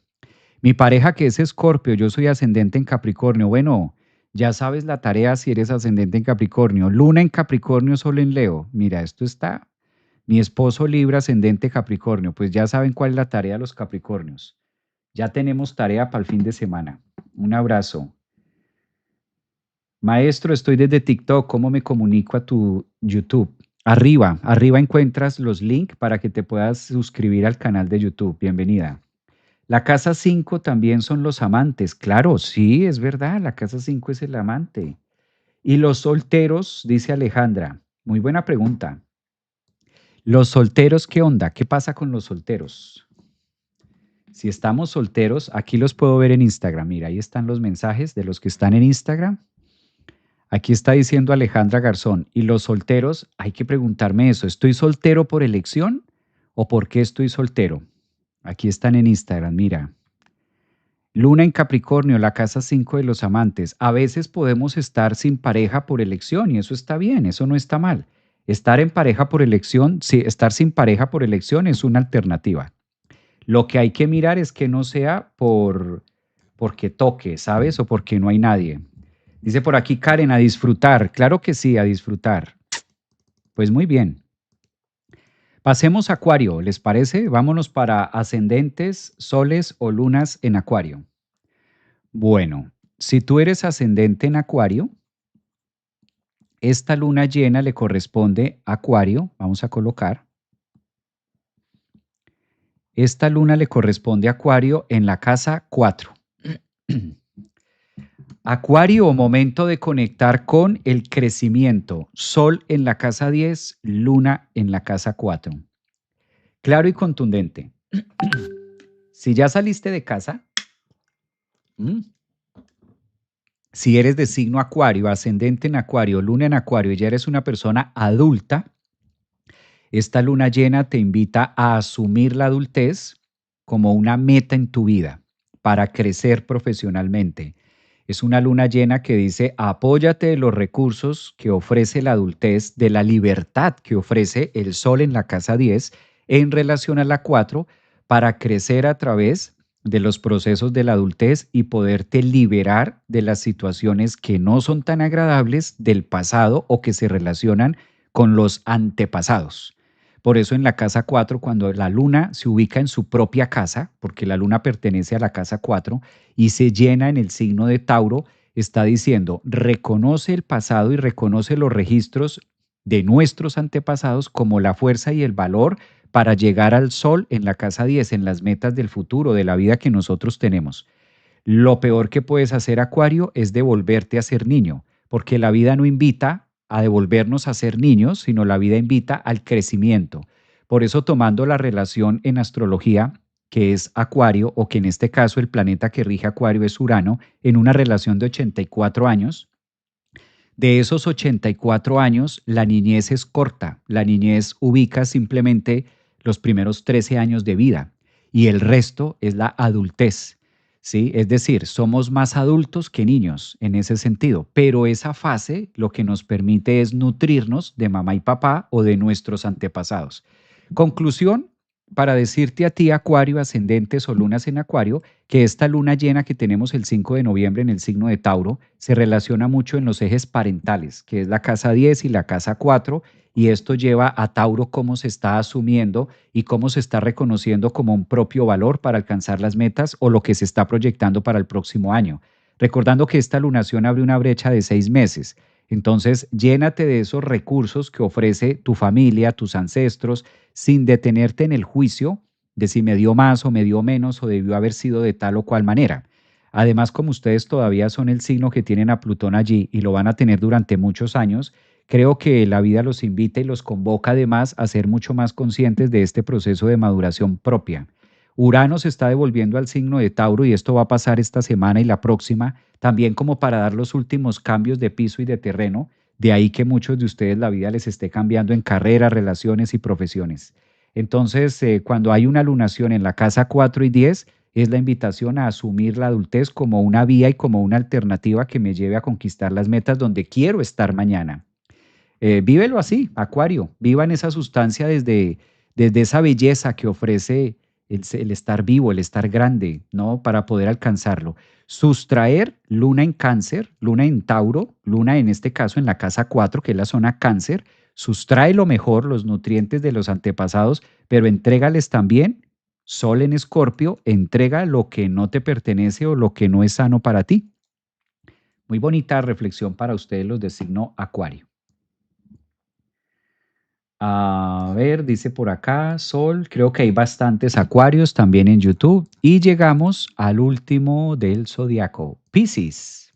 Mi pareja que es Escorpio, yo soy ascendente en Capricornio. Bueno, ya sabes la tarea si eres ascendente en Capricornio. Luna en Capricornio, Sol en Leo. Mira, esto está. Mi esposo Libra, ascendente Capricornio. Pues ya saben cuál es la tarea de los Capricornios. Ya tenemos tarea para el fin de semana. Un abrazo. Maestro, estoy desde TikTok. ¿Cómo me comunico a tu YouTube? Arriba encuentras los links para que te puedas suscribir al canal de YouTube. Bienvenida. La casa 5 también son los amantes. Claro, sí, es verdad. La casa 5 es el amante. Y los solteros, dice Alejandra. Muy buena pregunta. Los solteros, ¿qué onda? ¿Qué pasa con los solteros? Si estamos solteros, aquí los puedo ver en Instagram. Mira, ahí están los mensajes de los que están en Instagram. Aquí está diciendo Alejandra Garzón, y los solteros, hay que preguntarme eso, ¿estoy soltero por elección o por qué estoy soltero? Aquí están en Instagram, mira. Luna en Capricornio, la casa 5 de los amantes. A veces podemos estar sin pareja por elección y eso está bien, eso no está mal. Estar en pareja por elección, sí, estar sin pareja por elección es una alternativa. Lo que hay que mirar es que no sea porque toque, ¿sabes? O porque no hay nadie. Dice por aquí Karen, a disfrutar. Claro que sí, a disfrutar. Pues muy bien. Pasemos a Acuario, ¿les parece? Vámonos para ascendentes, soles o lunas en Acuario. Bueno, si tú eres ascendente en Acuario, esta luna llena le corresponde a Acuario. Vamos a colocar. Esta luna le corresponde a Acuario en la casa 4. Acuario, momento de conectar con el crecimiento. Sol en la casa 10, luna en la casa 4. Claro y contundente. Si ya saliste de casa, si eres de signo Acuario, ascendente en Acuario, luna en Acuario y ya eres una persona adulta, esta luna llena te invita a asumir la adultez como una meta en tu vida para crecer profesionalmente. Es una luna llena que dice, apóyate de los recursos que ofrece la adultez, de la libertad que ofrece el sol en la casa 10 en relación a la 4 para crecer a través de los procesos de la adultez y poderte liberar de las situaciones que no son tan agradables del pasado o que se relacionan con los antepasados. Por eso en la casa 4, cuando la luna se ubica en su propia casa, porque la luna pertenece a la casa 4 y se llena en el signo de Tauro, está diciendo, reconoce el pasado y reconoce los registros de nuestros antepasados como la fuerza y el valor para llegar al sol en la casa 10, en las metas del futuro, de la vida que nosotros tenemos. Lo peor que puedes hacer, Acuario, es devolverte a ser niño, porque la vida no invita a devolvernos a ser niños, sino la vida invita al crecimiento. Por eso, tomando la relación en astrología, que es Acuario, o que en este caso el planeta que rige Acuario es Urano, en una relación de 84 años, de esos 84 años, la niñez es corta. La niñez ubica simplemente los primeros 13 años de vida y el resto es la adultez. ¿Sí? Es decir, somos más adultos que niños en ese sentido, pero esa fase lo que nos permite es nutrirnos de mamá y papá o de nuestros antepasados. Conclusión, para decirte a ti, Acuario, ascendentes o lunas en Acuario, que esta luna llena que tenemos el 5 de noviembre en el signo de Tauro se relaciona mucho en los ejes parentales, que es la casa 10 y la casa 4, y esto lleva a Tauro cómo se está asumiendo y cómo se está reconociendo como un propio valor para alcanzar las metas o lo que se está proyectando para el próximo año. Recordando que esta lunación abre una brecha de 6 meses. Entonces, llénate de esos recursos que ofrece tu familia, tus ancestros, sin detenerte en el juicio de si me dio más o me dio menos o debió haber sido de tal o cual manera. Además, como ustedes todavía son el signo que tienen a Plutón allí y lo van a tener durante muchos años, creo que la vida los invita y los convoca además a ser mucho más conscientes de este proceso de maduración propia. Urano se está devolviendo al signo de Tauro y esto va a pasar esta semana y la próxima, también como para dar los últimos cambios de piso y de terreno. De ahí que muchos de ustedes la vida les esté cambiando en carreras, relaciones y profesiones. Entonces, cuando hay una lunación en la casa 4 y 10, es la invitación a asumir la adultez como una vía y como una alternativa que me lleve a conquistar las metas donde quiero estar mañana. Vívelo así, Acuario, vivan esa sustancia desde esa belleza que ofrece el estar vivo, el estar grande, ¿no? Para poder alcanzarlo. Sustraer luna en cáncer, luna en Tauro, luna en este caso en la casa 4 que es la zona cáncer, sustrae lo mejor, los nutrientes de los antepasados, pero entrégales también, sol en escorpio, entrega lo que no te pertenece o lo que no es sano para ti. Muy bonita reflexión para ustedes los de signo Acuario. A ver, dice por acá, Sol, creo que hay bastantes acuarios también en YouTube. Y llegamos al último del zodiaco, Piscis.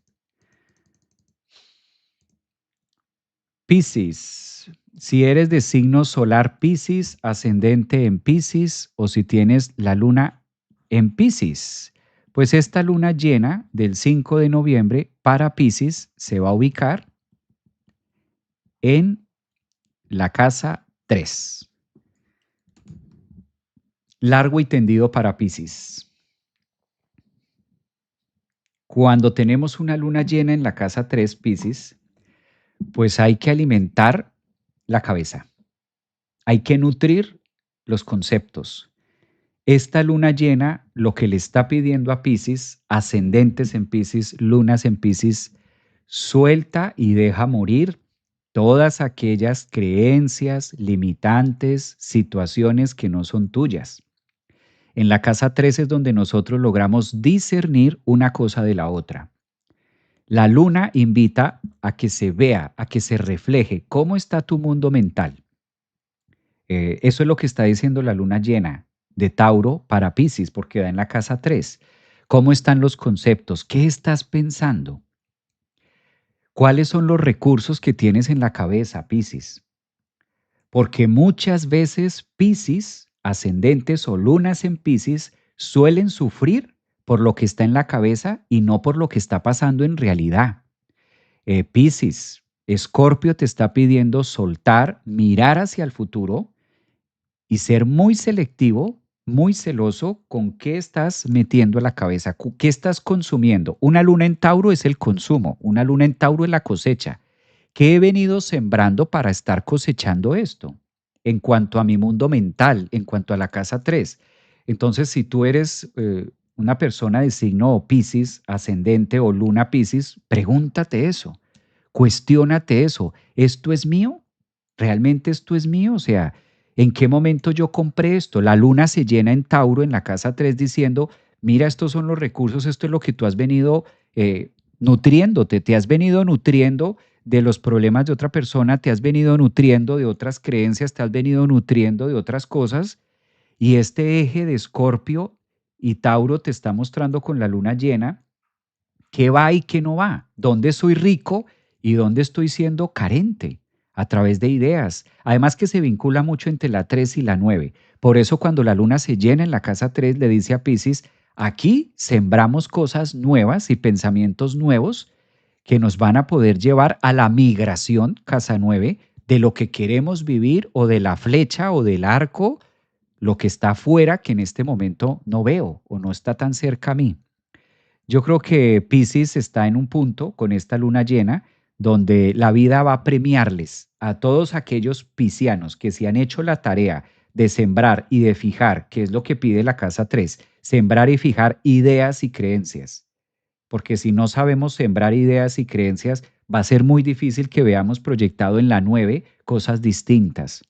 Piscis, si eres de signo solar Piscis, ascendente en Piscis, o si tienes la luna en Piscis, pues esta luna llena del 5 de noviembre para Piscis se va a ubicar en la casa 3. Largo y tendido para Piscis. Cuando tenemos una luna llena en la casa 3 Piscis, pues hay que alimentar la cabeza, hay que nutrir los conceptos. Esta luna llena lo que le está pidiendo a Piscis, ascendentes en Piscis, lunas en Piscis, suelta y deja morir todas aquellas creencias limitantes, situaciones que no son tuyas. En la casa 3 es donde nosotros logramos discernir una cosa de la otra. La luna invita a que se vea, a que se refleje cómo está tu mundo mental. Eso es lo que está diciendo la luna llena de Tauro para Piscis, porque da en la casa 3. ¿Cómo están los conceptos? ¿Qué estás pensando? ¿Cuáles son los recursos que tienes en la cabeza, Piscis? Porque muchas veces Piscis, ascendentes o lunas en Piscis, suelen sufrir por lo que está en la cabeza y no por lo que está pasando en realidad. Piscis, Escorpio te está pidiendo soltar, mirar hacia el futuro y ser muy selectivo, muy celoso con qué estás metiendo a la cabeza, qué estás consumiendo. Una luna en Tauro es el consumo, una luna en Tauro es la cosecha. ¿Qué he venido sembrando para estar cosechando esto? En cuanto a mi mundo mental, en cuanto a la casa 3. Entonces, si tú eres una persona de signo Piscis, ascendente o luna Piscis, pregúntate eso, cuestiónate eso. ¿Esto es mío? ¿Realmente esto es mío? O sea, ¿en qué momento yo compré esto? La luna se llena en Tauro, en la casa 3 diciendo, mira, estos son los recursos, esto es lo que tú has venido nutriéndote, te has venido nutriendo de los problemas de otra persona, te has venido nutriendo de otras creencias, te has venido nutriendo de otras cosas, y este eje de Escorpio y Tauro te está mostrando con la luna llena qué va y qué no va, dónde soy rico y dónde estoy siendo carente. a través de ideas. Además que se vincula mucho entre la 3 y la 9. Por eso cuando la luna se llena en la casa 3 le dice a Piscis, aquí sembramos cosas nuevas y pensamientos nuevos que nos van a poder llevar a la migración, casa 9, de lo que queremos vivir o de la flecha o del arco, lo que está afuera que en este momento no veo o no está tan cerca a mí. Yo creo que Piscis está en un punto con esta luna llena donde la vida va a premiarles a todos aquellos piscianos que se han hecho la tarea de sembrar y de fijar, que es lo que pide la casa 3, sembrar y fijar ideas y creencias. Porque si no sabemos sembrar ideas y creencias, va a ser muy difícil que veamos proyectado en la 9 cosas distintas.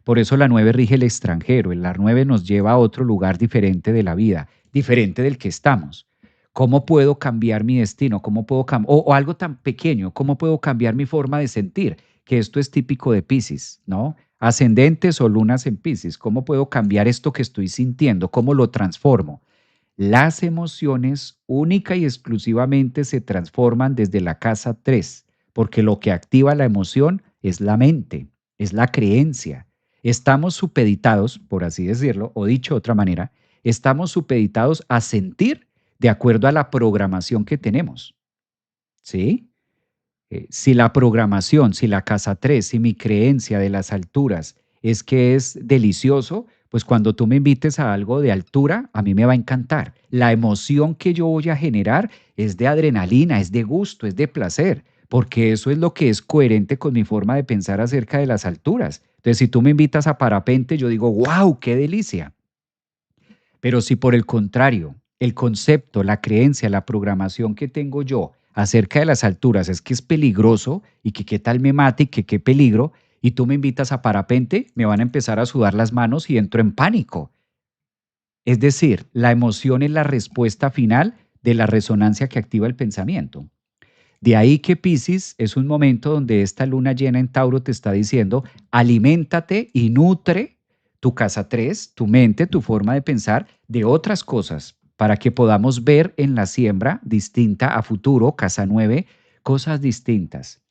Por eso la 9 rige el extranjero, la 9 nos lleva a otro lugar diferente de la vida, diferente del que estamos. ¿Cómo puedo cambiar mi destino? ¿Cómo puedo o algo tan pequeño, ¿cómo puedo cambiar mi forma de sentir? Que esto es típico de Piscis, ¿no? Ascendentes o lunas en Piscis. ¿Cómo puedo cambiar esto que estoy sintiendo? ¿Cómo lo transformo? Las emociones única y exclusivamente se transforman desde la casa 3, porque lo que activa la emoción es la mente, es la creencia. Estamos supeditados, por así decirlo, o dicho de otra manera, estamos supeditados a sentir de acuerdo a la programación que tenemos, ¿sí? Si la programación, si la casa 3, si mi creencia de las alturas es que es delicioso, pues cuando tú me invites a algo de altura, a mí me va a encantar. La emoción que yo voy a generar es de adrenalina, es de gusto, es de placer, porque eso es lo que es coherente con mi forma de pensar acerca de las alturas. Entonces, si tú me invitas a parapente, yo digo, wow, qué delicia. Pero si por el contrario, el concepto, la creencia, la programación que tengo yo acerca de las alturas es que es peligroso y que qué tal me mate y que qué peligro, y tú me invitas a parapente, me van a empezar a sudar las manos y entro en pánico. Es decir, la emoción es la respuesta final de la resonancia que activa el pensamiento. De ahí que Piscis es un momento donde esta luna llena en Tauro te está diciendo, aliméntate y nutre tu casa 3, tu mente, tu forma de pensar de otras cosas para que podamos ver en la siembra distinta a futuro, casa 9, cosas distintas.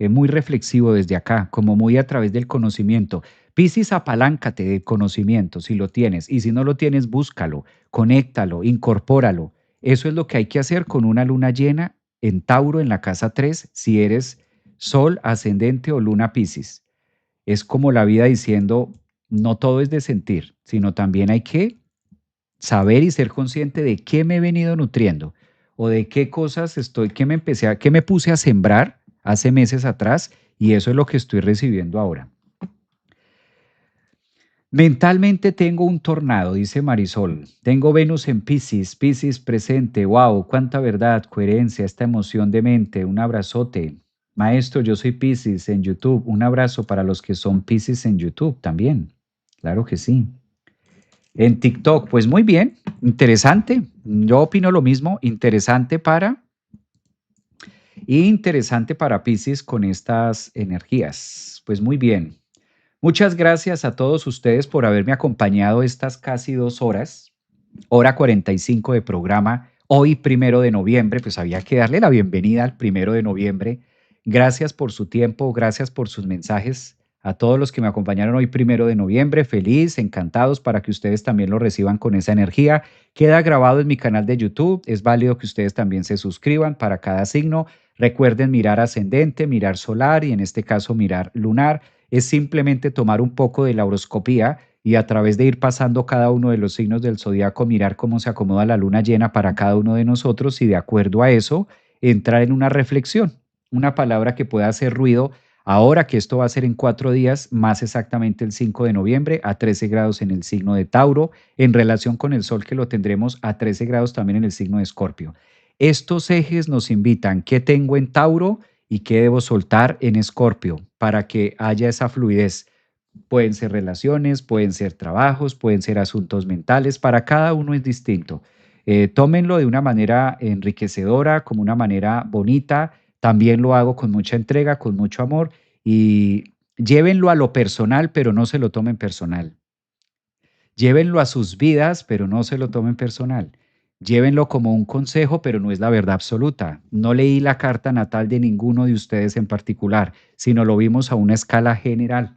Es muy reflexivo desde acá, como muy a través del conocimiento. Piscis, apaláncate del conocimiento si lo tienes y si no lo tienes, búscalo, conéctalo, incorpóralo. Eso es lo que hay que hacer con una luna llena en Tauro en la casa 3 si eres Sol, ascendente o luna Piscis. Es como la vida diciendo, no todo es de sentir, sino también hay que saber y ser consciente de qué me he venido nutriendo o de qué cosas estoy, qué me puse a sembrar hace meses atrás y eso es lo que estoy recibiendo ahora. Mentalmente tengo un tornado, dice Marisol. Tengo Venus en Piscis, Piscis presente. Wow, cuánta verdad, coherencia, esta emoción de mente. Un abrazote. Maestro, yo soy Piscis en YouTube. Un abrazo para los que son Piscis en YouTube también. Claro que sí. En TikTok, pues muy bien, interesante. Yo opino lo mismo, interesante para Piscis con estas energías. Pues muy bien. Muchas gracias a todos ustedes por haberme acompañado estas casi 2 horas, hora 45 de programa. Hoy, 1 de noviembre, pues había que darle la bienvenida al 1 de noviembre. Gracias por su tiempo, gracias por sus mensajes. A todos los que me acompañaron hoy, 1 de noviembre, feliz, encantados para que ustedes también lo reciban con esa energía. Queda grabado en mi canal de YouTube. Es válido que ustedes también se suscriban para cada signo. Recuerden mirar ascendente, mirar solar y en este caso mirar lunar. Es simplemente tomar un poco de la horoscopía y a través de ir pasando cada uno de los signos del zodiaco, mirar cómo se acomoda la luna llena para cada uno de nosotros y de acuerdo a eso, entrar en una reflexión, una palabra que pueda hacer ruido. Ahora que esto va a ser en 4 días, más exactamente el 5 de noviembre, a 13 grados en el signo de Tauro, en relación con el Sol que lo tendremos a 13 grados también en el signo de Escorpio. Estos ejes nos invitan qué tengo en Tauro y qué debo soltar en Escorpio para que haya esa fluidez. Pueden ser relaciones, pueden ser trabajos, pueden ser asuntos mentales, para cada uno es distinto. Tómenlo de una manera enriquecedora, como una manera bonita. También lo hago con mucha entrega, con mucho amor y llévenlo a lo personal, pero no se lo tomen personal. Llévenlo a sus vidas, pero no se lo tomen personal. Llévenlo como un consejo, pero no es la verdad absoluta. No leí la carta natal de ninguno de ustedes en particular, sino lo vimos a una escala general.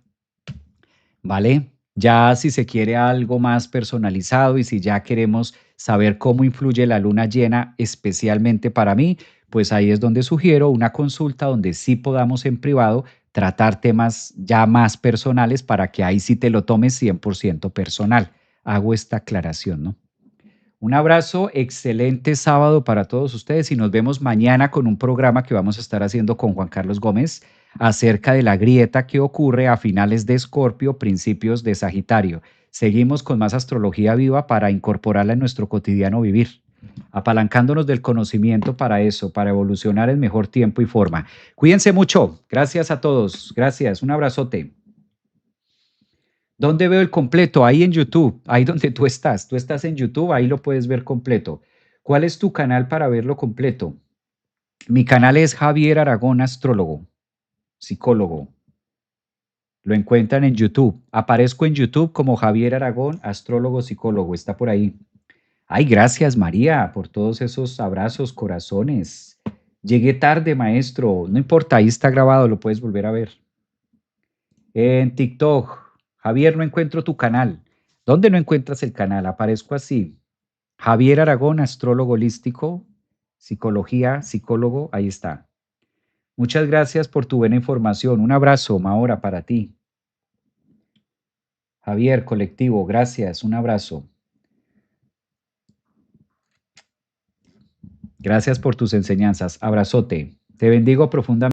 ¿Vale? Ya si se quiere algo más personalizado y si ya queremos saber cómo influye la luna llena especialmente para mí, pues ahí es donde sugiero una consulta donde sí podamos en privado tratar temas ya más personales para que ahí sí te lo tomes 100% personal. Hago esta aclaración, ¿no? Un abrazo, excelente sábado para todos ustedes y nos vemos mañana con un programa que vamos a estar haciendo con Juan Carlos Gómez acerca de la grieta que ocurre a finales de Escorpio, principios de Sagitario. Seguimos con más astrología viva para incorporarla en nuestro cotidiano vivir, apalancándonos del conocimiento para eso, para evolucionar en mejor tiempo y forma. Cuídense mucho. Gracias a todos. Gracias. Un abrazote. ¿Dónde veo el completo? Ahí en YouTube, ahí donde tú estás. Tú estás en YouTube, ahí lo puedes ver completo. ¿Cuál es tu canal para verlo completo? Mi canal es Javier Aragón, astrólogo, psicólogo. Lo encuentran en YouTube. Aparezco en YouTube como Javier Aragón, astrólogo, psicólogo. Está por ahí. Ay, gracias María por todos esos abrazos, corazones. Llegué tarde, maestro. No importa, ahí está grabado, lo puedes volver a ver. En TikTok, Javier, no encuentro tu canal. ¿Dónde no encuentras el canal? Aparezco así. Javier Aragón, astrólogo holístico, psicología, psicólogo, ahí está. Muchas gracias por tu buena información. Un abrazo, Mahora, para ti. Javier, colectivo, gracias. Un abrazo. Gracias por tus enseñanzas. Abrazote. Te bendigo profundamente.